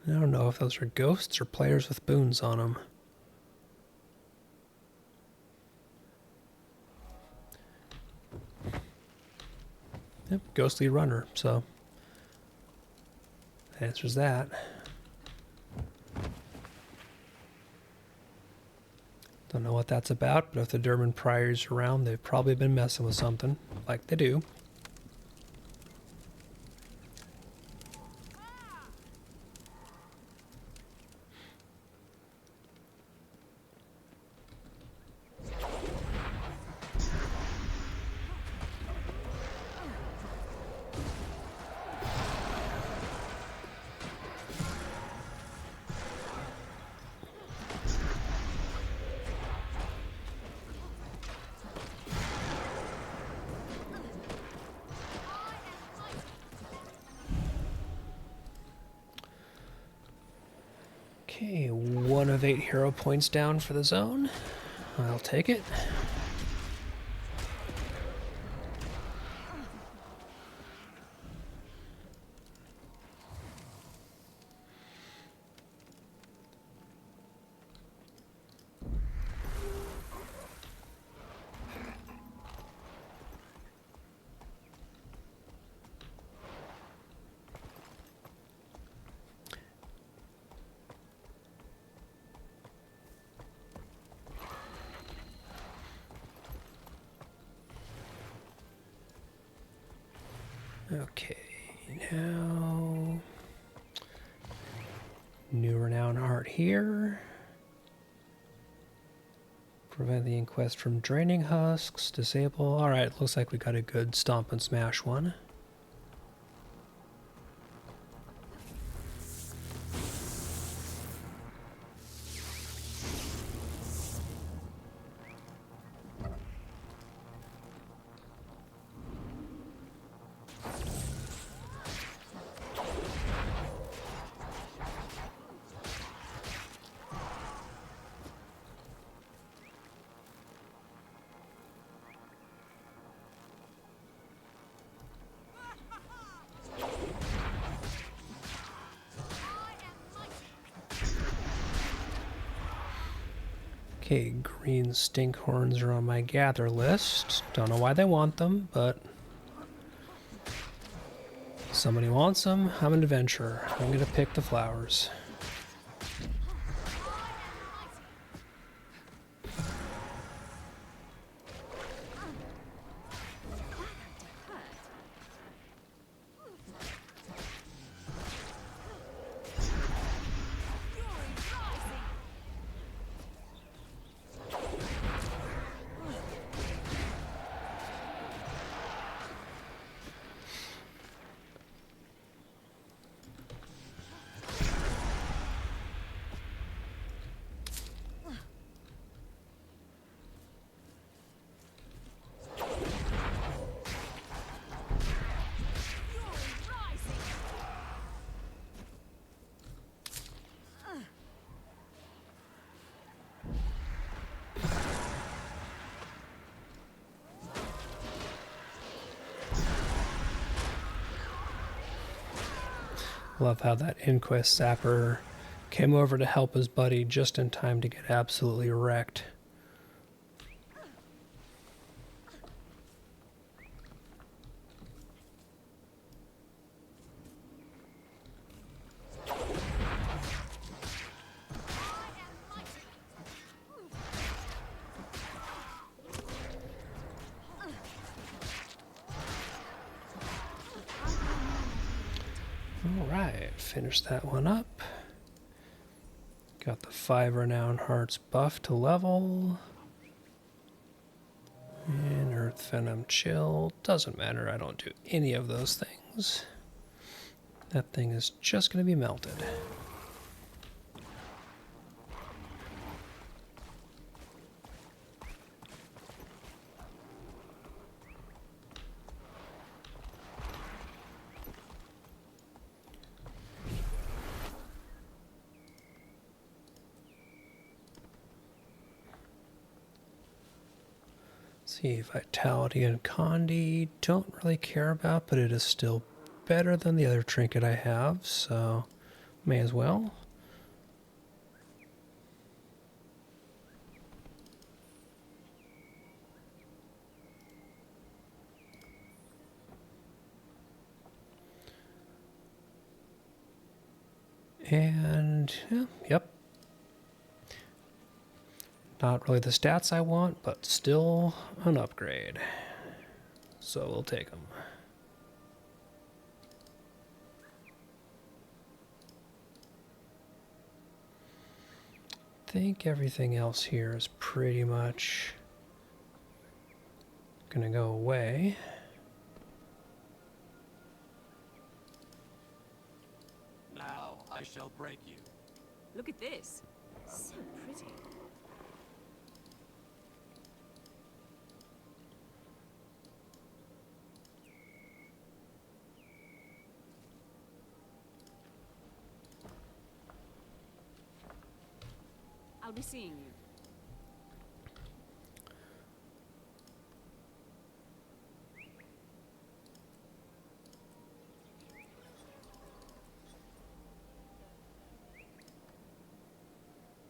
I don't know if those are ghosts or players with boons on them. Yep, ghostly runner, so that answers that. Don't know what that's about, but if the Durman Priory's around, they've probably been messing with something, like they do. Okay, 1 of 8 hero points down for the zone. I'll take it. Okay, now new renown art here. Prevent the inquest from draining husks. Disable. Alright, looks like we got a good stomp and smash one. Okay, green stinkhorns are on my gather list. Don't know why they want them, but somebody wants them. I'm an adventurer. I'm gonna pick the flowers. Love how that Inquest sapper came over to help his buddy just in time to get absolutely wrecked. Alright, finish that one up. Got the 5 renown hearts buff to level. And Earth Venom Chill. Doesn't matter, I don't do any of those things. That thing is just going to be melted. See, Vitality and Condi don't really care about, but it is still better than the other trinket I have, so may as well. And, yeah, yep. Not really the stats I want, but still an upgrade. So we'll take them. I think everything else here is pretty much gonna go away. Now I shall break you. Look at this. So pretty. I'll be seeing you.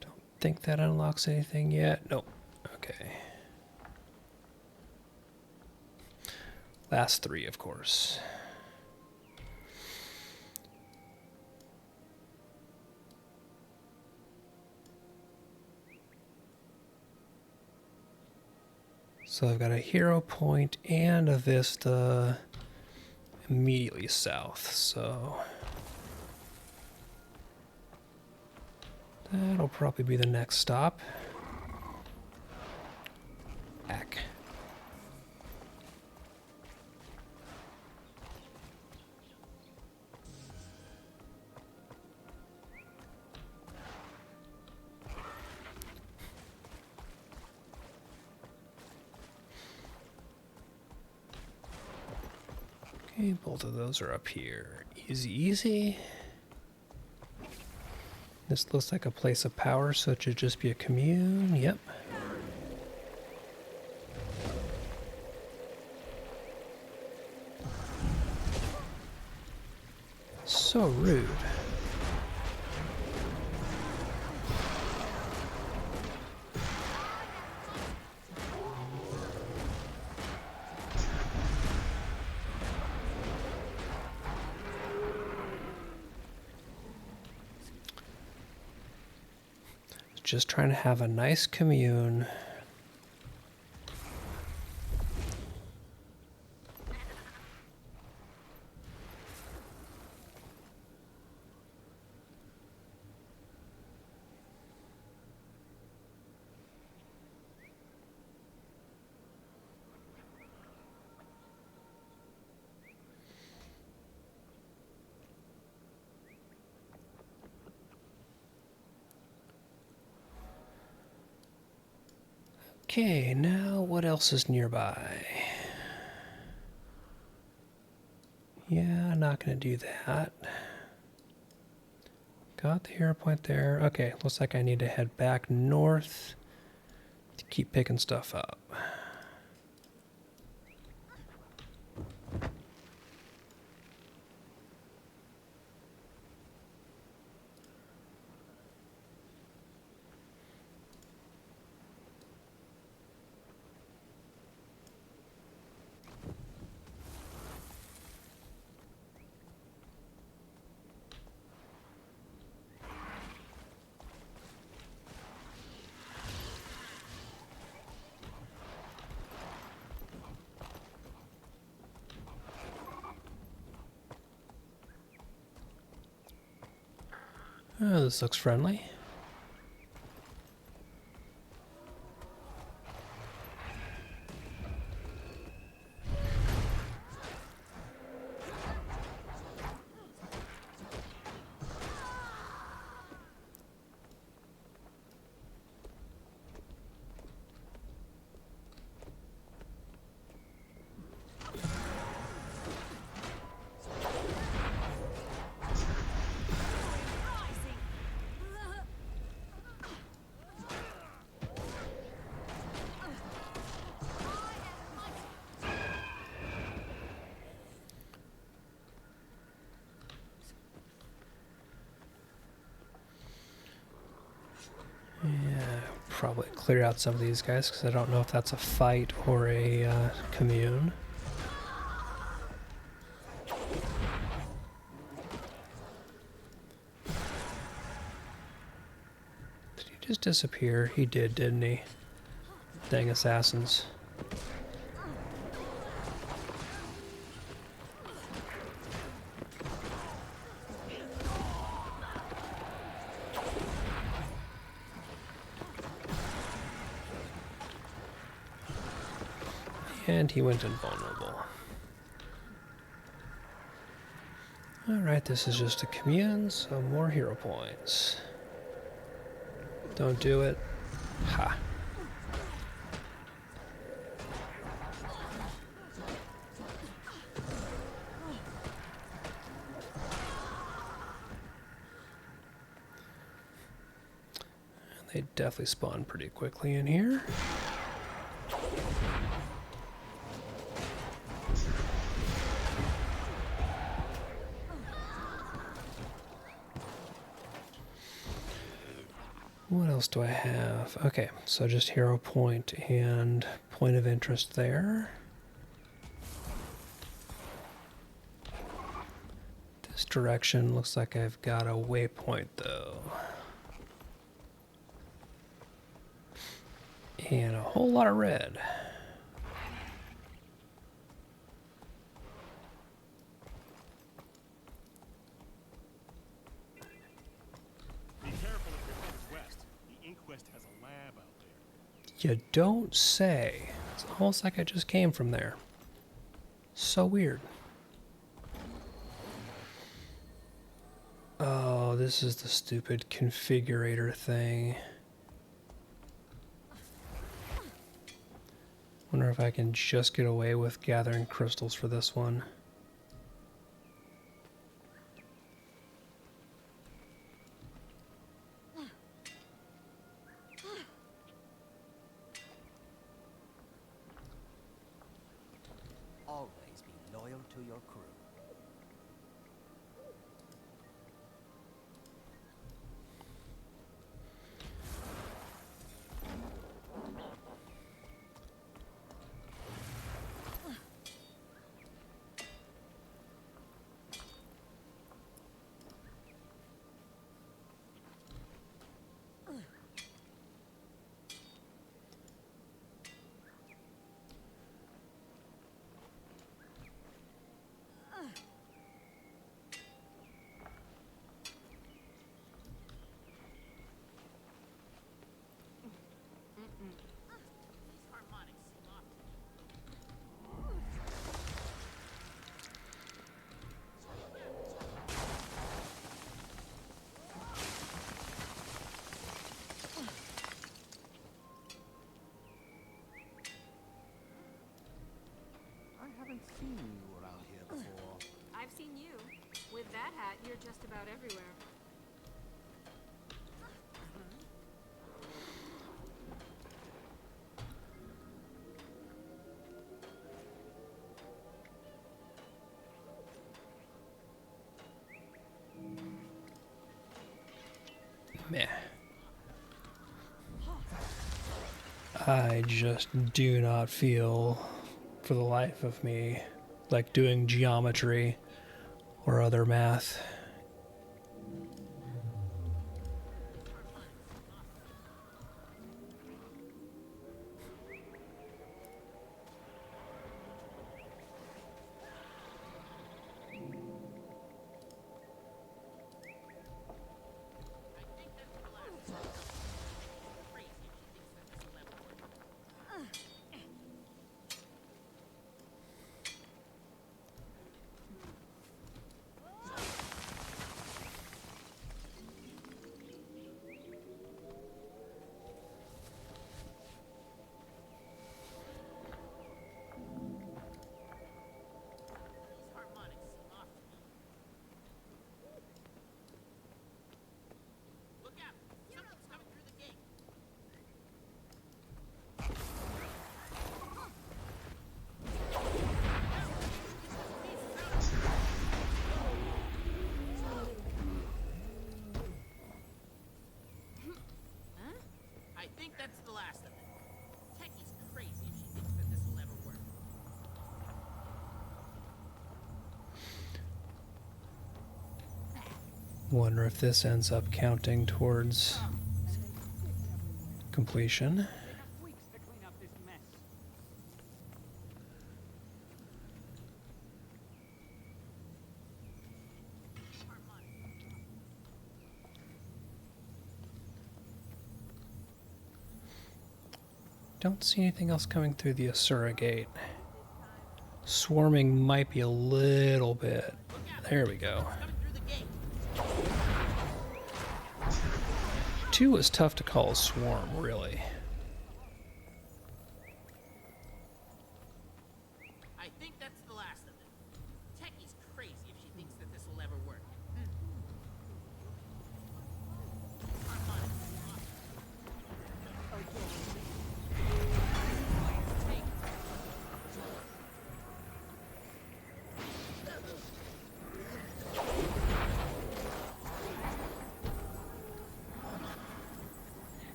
Don't think that unlocks anything yet. Nope. Okay. Last 3, of course. So I've got a hero point and a vista immediately south, so that'll probably be the next stop. Back. Okay, both of those are up here. Easy, easy. This looks like a place of power, so it should just be a commune. Yep. So rude. Just trying to have a nice commune. Okay, now what else is nearby? Yeah, not gonna do that. Got the hero point there. Okay, looks like I need to head back north to keep picking stuff up. Oh, this looks friendly. Probably clear out some of these guys because I don't know if that's a fight or a commune. Did he just disappear? He did, didn't he? Dang assassins. And he went invulnerable. Alright, this is just a commune, so more hero points. Don't do it. Ha. They definitely spawn pretty quickly in here. What else do I have? Okay, so just hero point and point of interest there. This direction looks like I've got a waypoint though. And a whole lot of red. You don't say. It's almost like I just came from there. So weird. Oh, this is the stupid configurator thing. Wonder if I can just get away with gathering crystals for this one. Always be loyal to your crew. I haven't seen you around here before. I've seen you. With that hat, you're just about everywhere. Meh. I just do not feel, for the life of me, like doing geometry or other math. Wonder if this ends up counting towards completion. Don't see anything else coming through the Asura gate. Swarming might be a little bit. There we go. 2 is tough to call a swarm, really. I think that's the last of them. Techie's crazy if she thinks that this will ever work.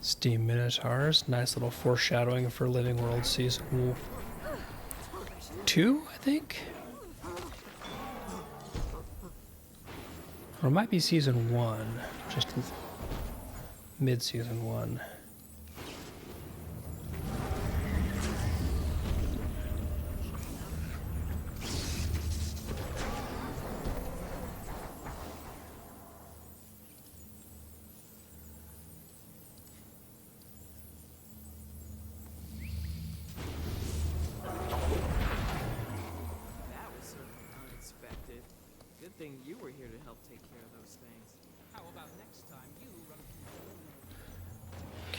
Steam Minotaurs, nice little foreshadowing for Living World Season 2, I think? Or it might be Season 1, just mid-Season 1. You were here to help take care of those things. How about next time you run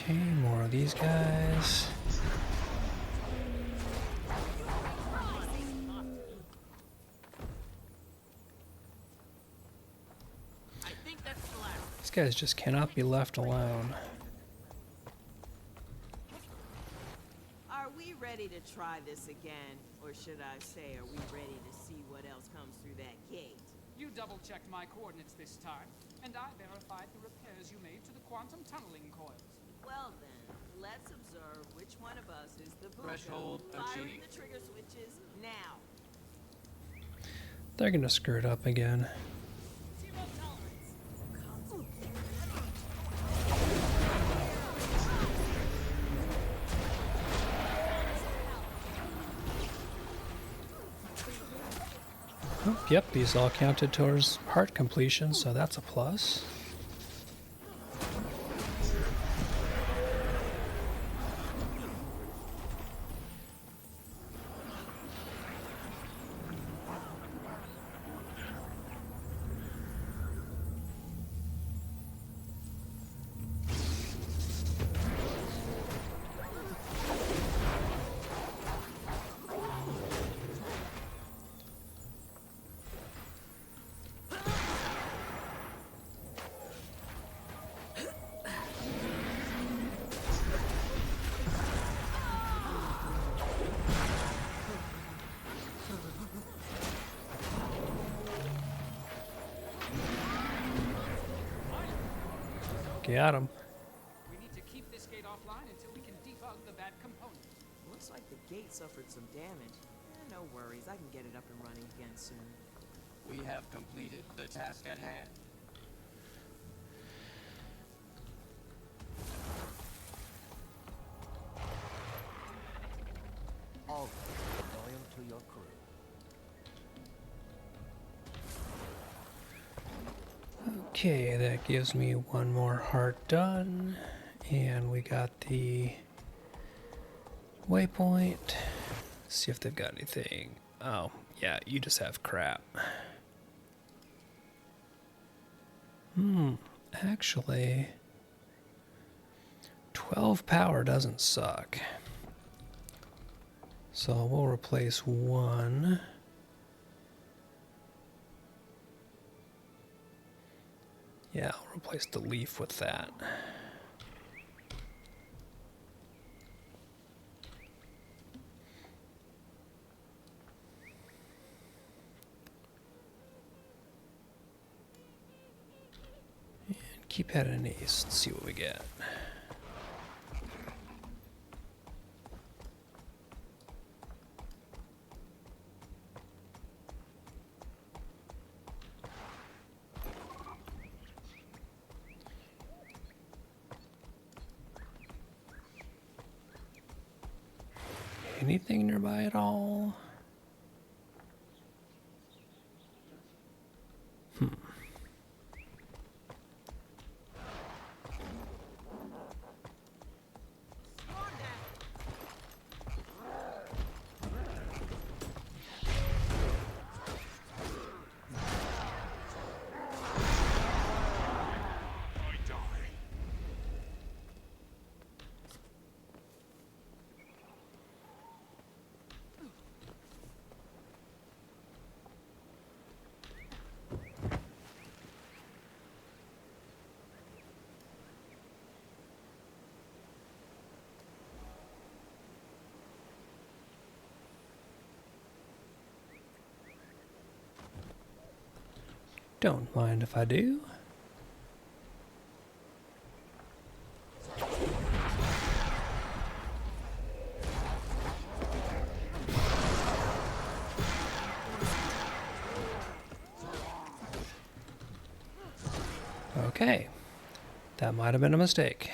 Okay, more of these guys. I think that's the last. These guys just cannot be left alone. Are we ready to try this again? Or should I say, are we ready to see what else comes through that gate? You double-checked my coordinates this time, and I verified the repairs you made to the quantum tunneling coils. Well then, let's observe which one of us is the Threshold firing achieved. the trigger switches now. They're gonna screw it up again. Oh, yep, these all counted towards heart completion, so that's a plus. Got him. We need to keep this gate offline until we can debug the bad component. Looks like the gate suffered some damage. No worries, I can get it up and running again soon. We have completed the task at hand. All loyal to your crew. Okay, that gives me one more heart done, and we got the waypoint. See if they've got anything. Oh, yeah, you just have crap. Actually, 12 power doesn't suck. So we'll replace one. Yeah, I'll replace the leaf with that. And keep heading east and see what we get. anything nearby at all? Don't mind if I do. Okay, that might have been a mistake.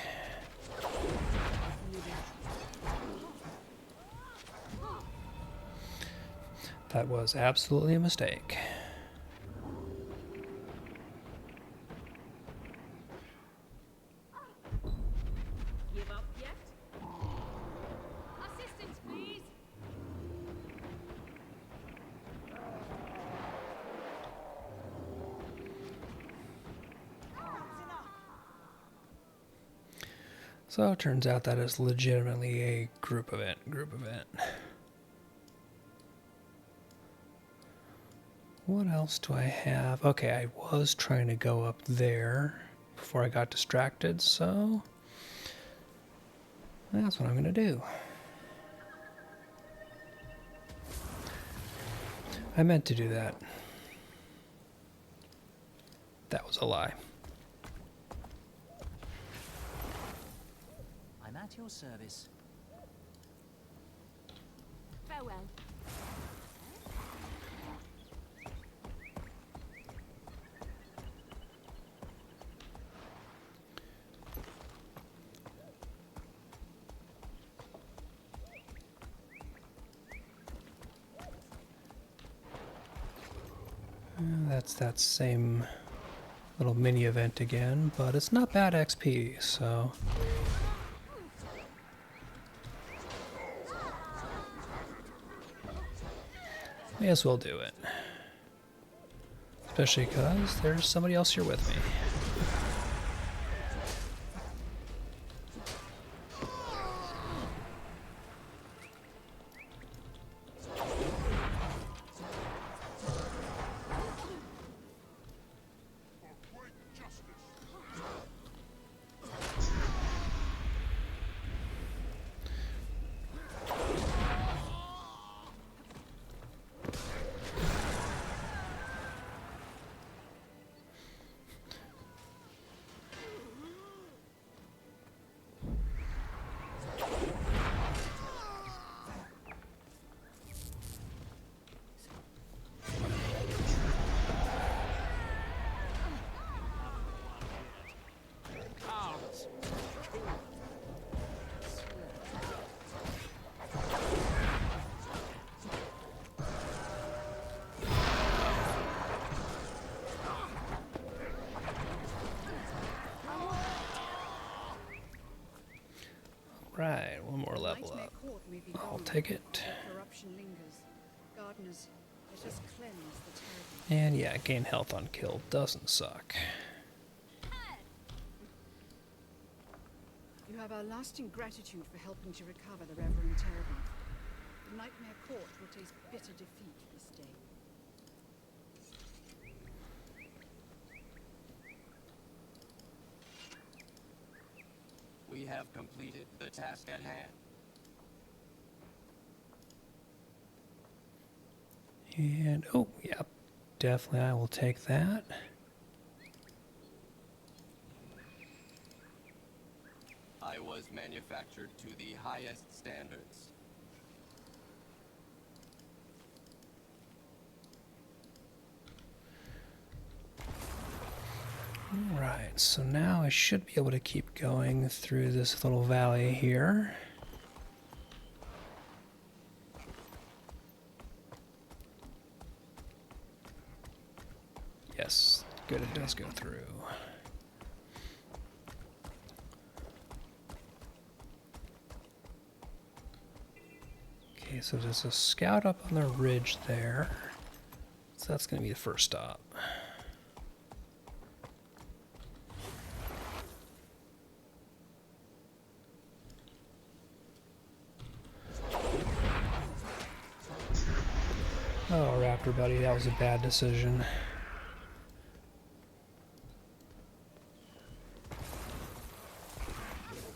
That was absolutely a mistake. Give up yet? Assistance, please. So it turns out that is legitimately a group event. What else do I have? Okay, I was trying to go up there before I got distracted, so that's what I'm going to do. I meant to do that. That was a lie. I'm at your service. Farewell. That's that same little mini event again, but it's not bad XP, so may as well do it. Especially because there's somebody else here with me. Right, one more level up. I'll take it. Corruption lingers. Gardeners, let us cleanse the terrible. And yeah, gain health on kill doesn't suck. You have our lasting gratitude for helping to recover the Reverend Terebinth. The Nightmare Court will taste bitter defeat this day. We have completed the task at hand. And, oh, yeah, definitely I will take that. I was manufactured to the highest standards. Alright, so now I should be able to keep going through this little valley here. good, it does go through. Okay, so there's a scout up on the ridge there. So that's going to be the first stop. Oh, Raptor buddy, that was a bad decision.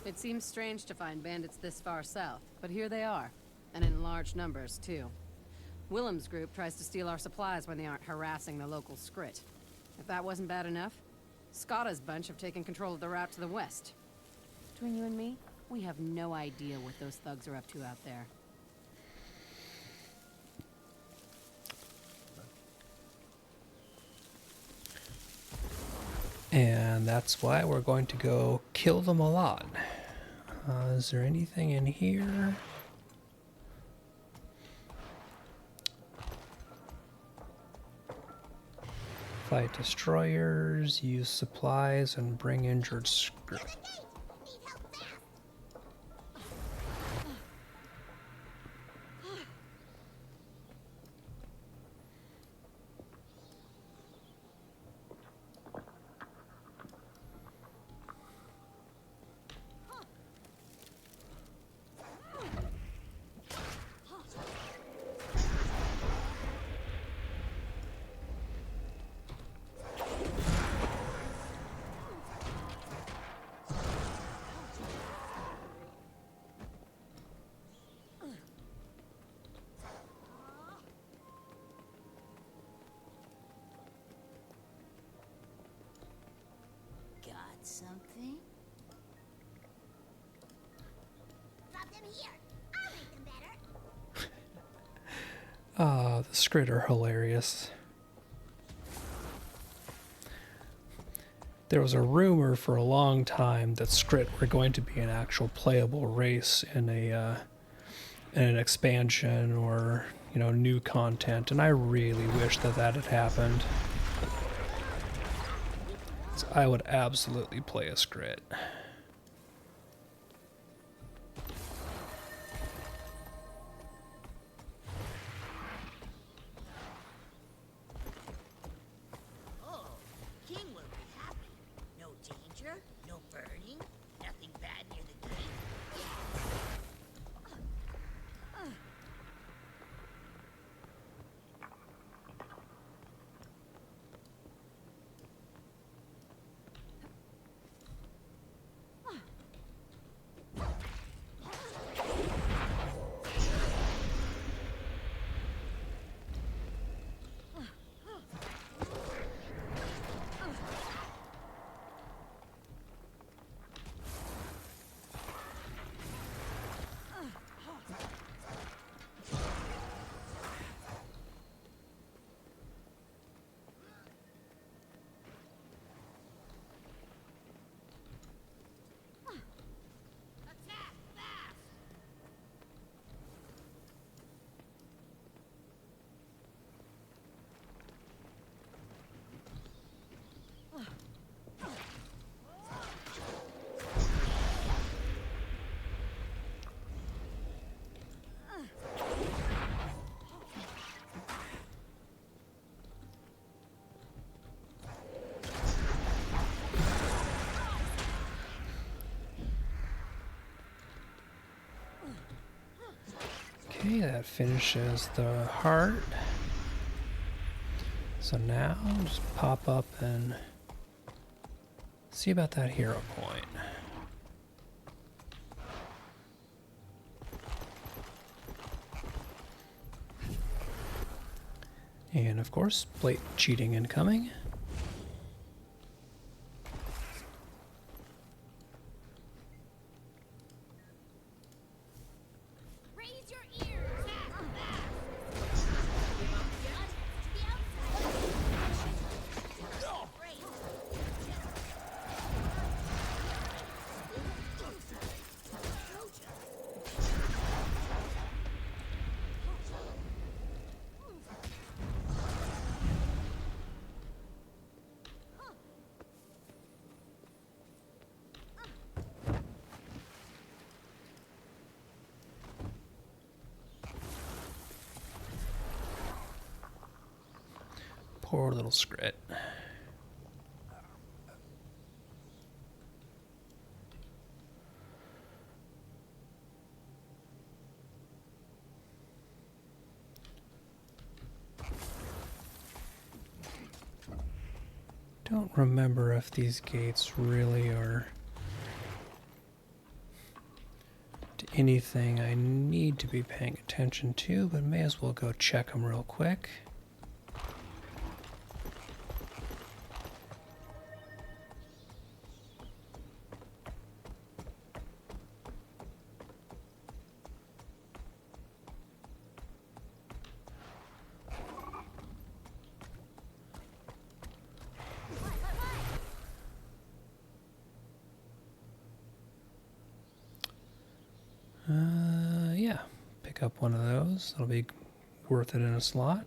It seems strange to find bandits this far south, but here they are, and in large numbers, too. Willem's group tries to steal our supplies when they aren't harassing the local Skrit. If that wasn't bad enough, Skada's bunch have taken control of the route to the west. Between you and me, we have no idea what those thugs are up to out there. And that's why we're going to go kill them a lot. Is there anything in here? Fight destroyers, use supplies, and bring injured Skrit. Something? Drop them here. I'll make them better. Ah, the Skrit are hilarious. There was a rumor for a long time that Skrit were going to be an actual playable race in an expansion or, you know, new content, and I really wish that that had happened. I would absolutely play a Skrit. Oh, King will be happy. No danger, no burning, nothing bad near the gate. Okay, that finishes the heart. So now, just pop up and see about that hero point. And of course, blatant cheating incoming. Poor little Skrit. Don't remember if these gates really are to anything I need to be paying attention to, but may as well go check them real quick. Yeah, pick up one of those. That'll be worth it in a slot.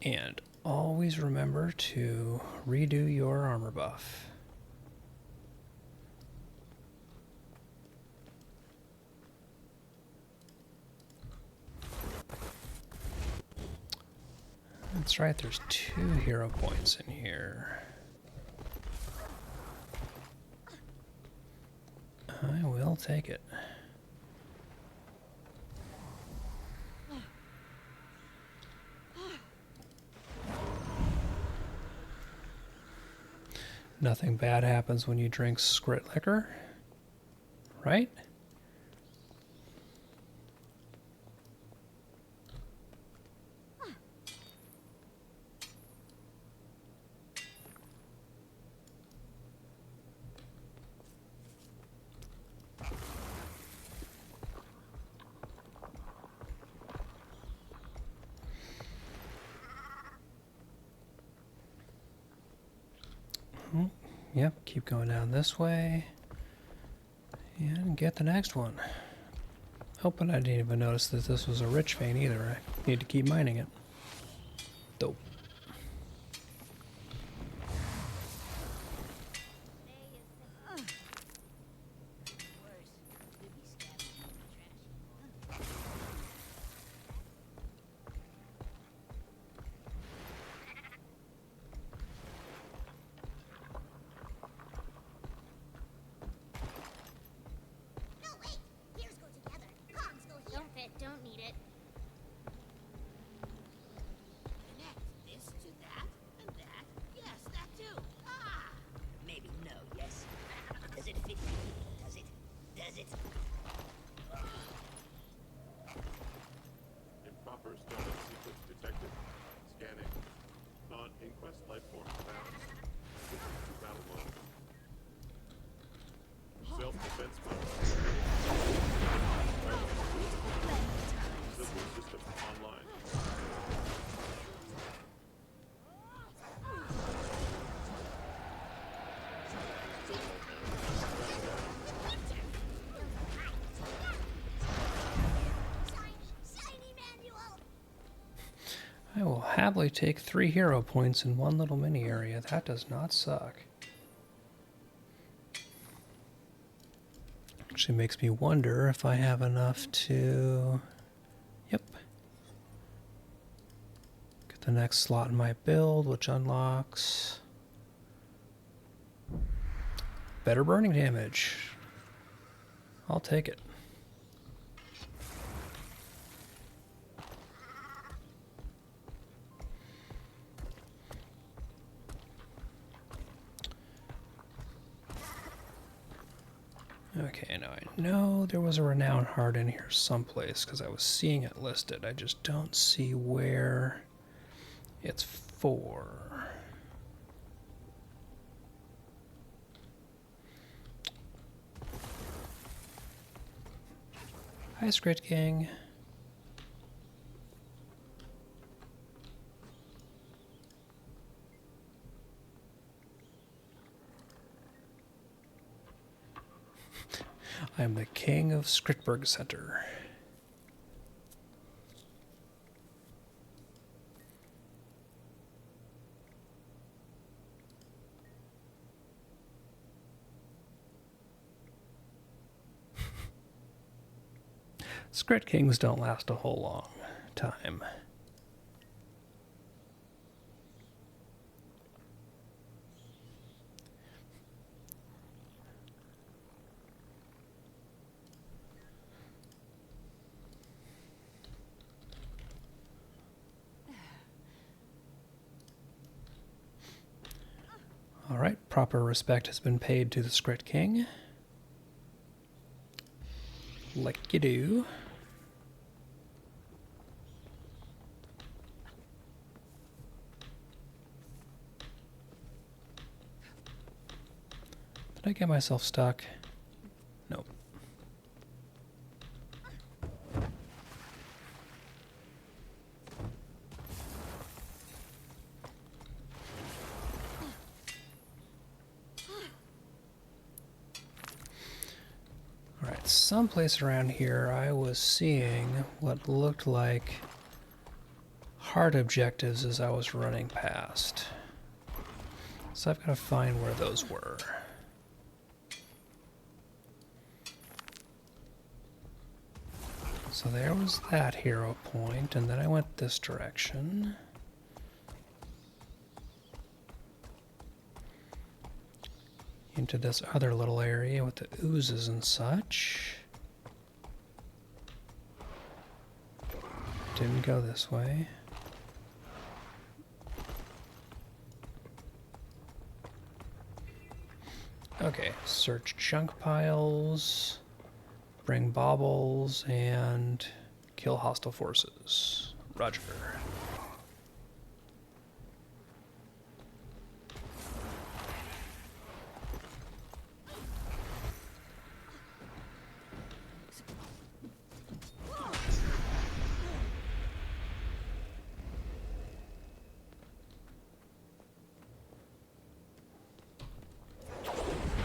And always remember to redo your armor buff. That's right, there's 2 hero points in here. I will take it. Nothing bad happens when you drink Skrit liquor, right? Yep, keep going down this way and get the next one. Hoping I didn't even notice that this was a rich vein either. I need to keep mining it. Dope. Don't need it. Connect this to that, and that. Yes, that too. Ah! Maybe no, yes. Does it fit you? Does it? Does it? Improper startup sequence detected. Scanning. Non-inquest life form found. Switching to battle mode. Self-defense mode. System online. I will happily take 3 hero points in one little mini area. That does not suck. Actually makes me wonder if I have enough to... Yep. Get the next slot in my build, which unlocks... better burning damage. I'll take it. Okay, now I know there was a renown heart in here someplace because I was seeing it listed. I just don't see where it's for. Hi, Skrit Gang. of Skritberg Center. Skrit Kings don't last a whole long time. All right, proper respect has been paid to the Skrit King. Like you do. Did I get myself stuck? Nope. Alright, someplace around here I was seeing what looked like hard objectives as I was running past. So I've got to find where those were. So there was that hero point, and then I went this direction. Into this other little area with the oozes and such. Didn't go this way. Okay, search junk piles, bring baubles, and kill hostile forces. Roger.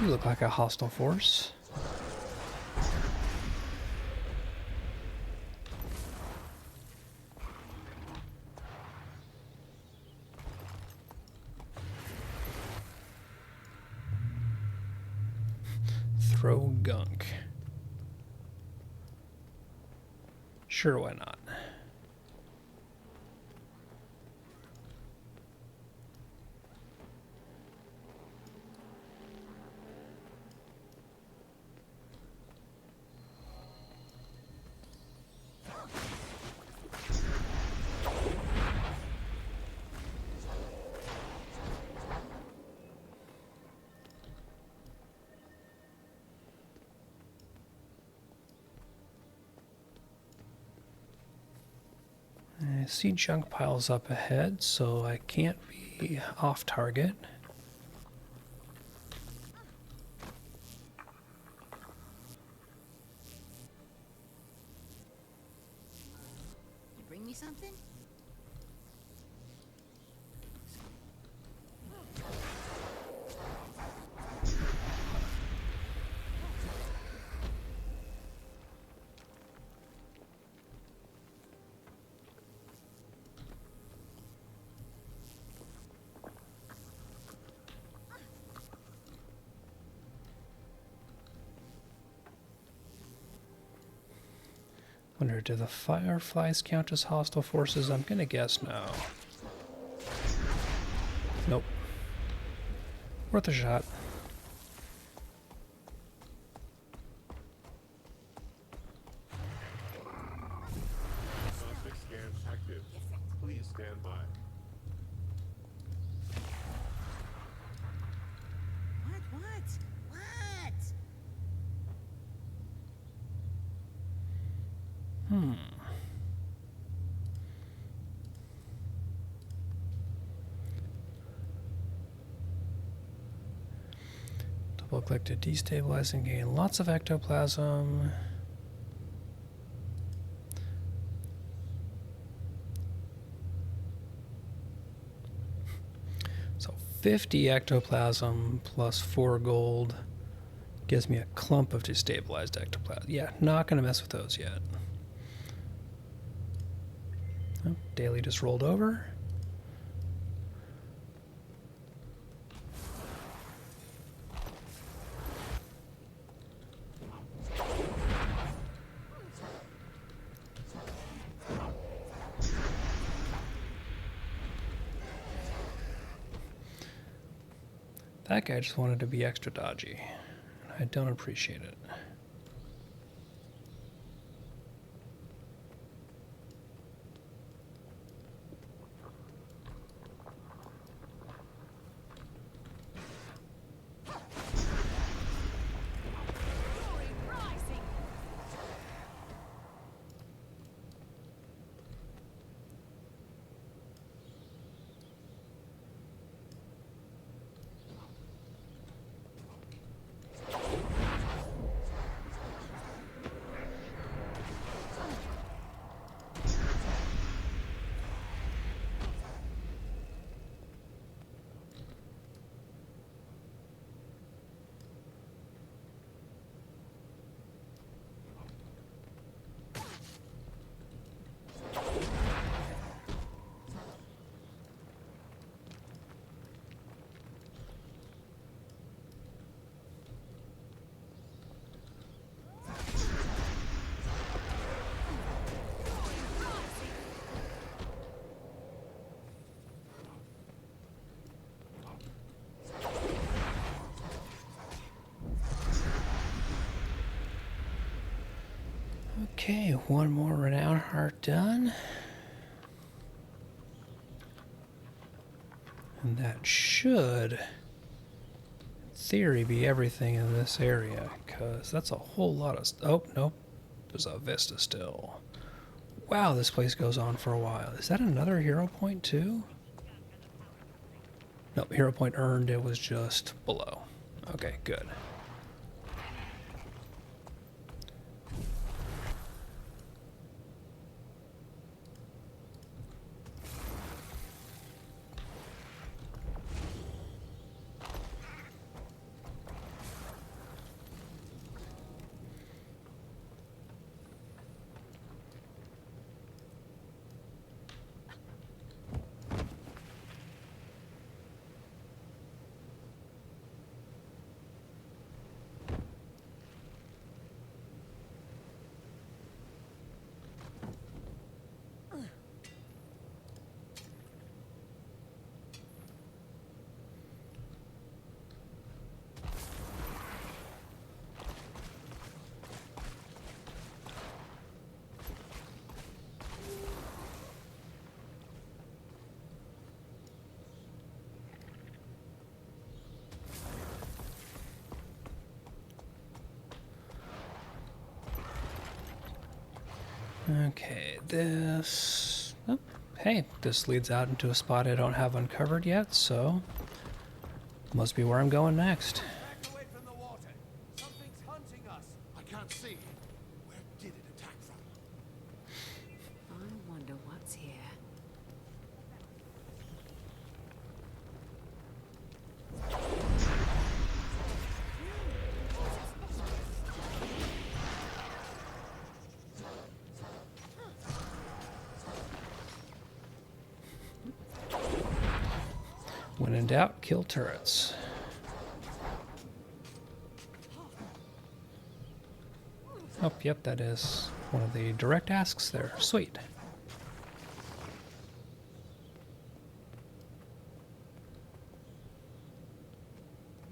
You look like a hostile force. Throw gunk. Sure, why not? I see junk piles up ahead, so I can't be off target. You bring me something? Wonder, do the fireflies count as hostile forces? I'm gonna guess no. Nope. Worth a shot. Cosmic scan active. Please stand by. What? Double click to destabilize and gain lots of ectoplasm. So 50 ectoplasm plus 4 gold Gives me a clump of destabilized ectoplasm. Yeah, not going to mess with those yet. Oh, Daily just rolled over. That guy just wanted to be extra dodgy. I don't appreciate it. Okay, one more renown heart done. And that should, in theory, be everything in this area, because that's a whole lot of... Oh, nope. There's a vista still. Wow, this place goes on for a while. Is that another hero point, too? Nope, hero point earned. It was just below. Okay, good. Okay, this... Oh, hey, this leads out into a spot I don't have uncovered yet, so... Must be where I'm going next. Back away from the water. Something's hunting us. I can't see. Where did it attack from? I wonder what's here. When in doubt, kill turrets. Oh, yep, that is one of the direct asks there. Sweet.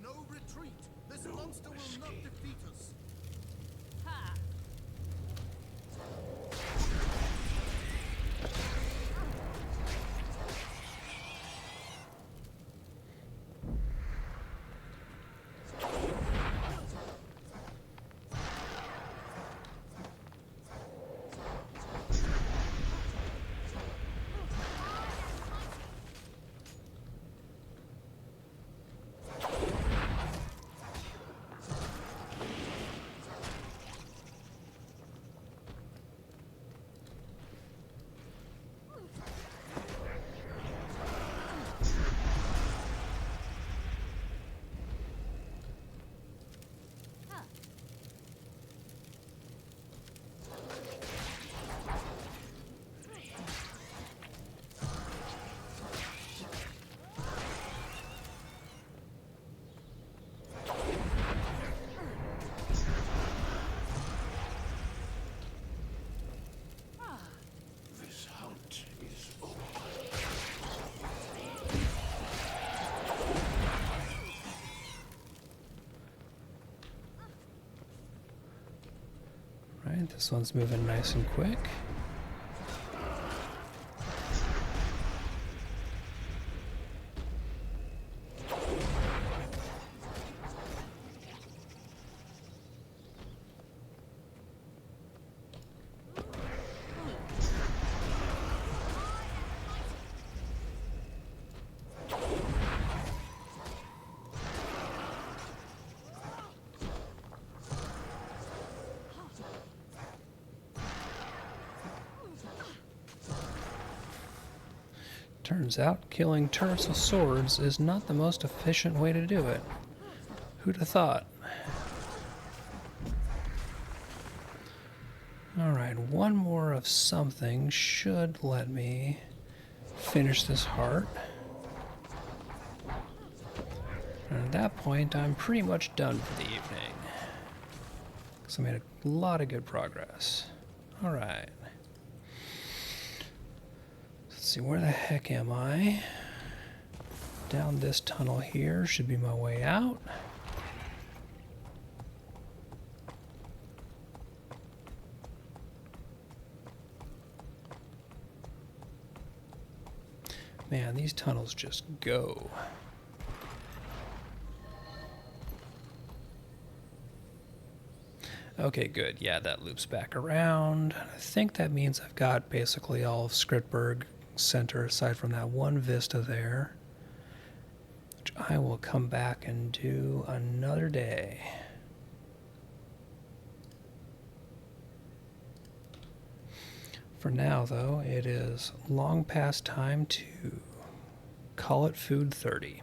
No retreat. This monster will not defeat us. This one's moving nice and quick. Turns out killing turrets with swords is not the most efficient way to do it. Who'd have thought? Alright, one more of something should let me finish this heart. And at that point, I'm pretty much done for the evening. So I made a lot of good progress. Alright. Let's see, where the heck am I? Down this tunnel here should be my way out. Man, these tunnels just go. Okay, good. Yeah, that loops back around. I think that means I've got basically all of Skritberg Center aside from that one vista there, which I will come back and do another day. For now, though, it is long past time to call it Food 30.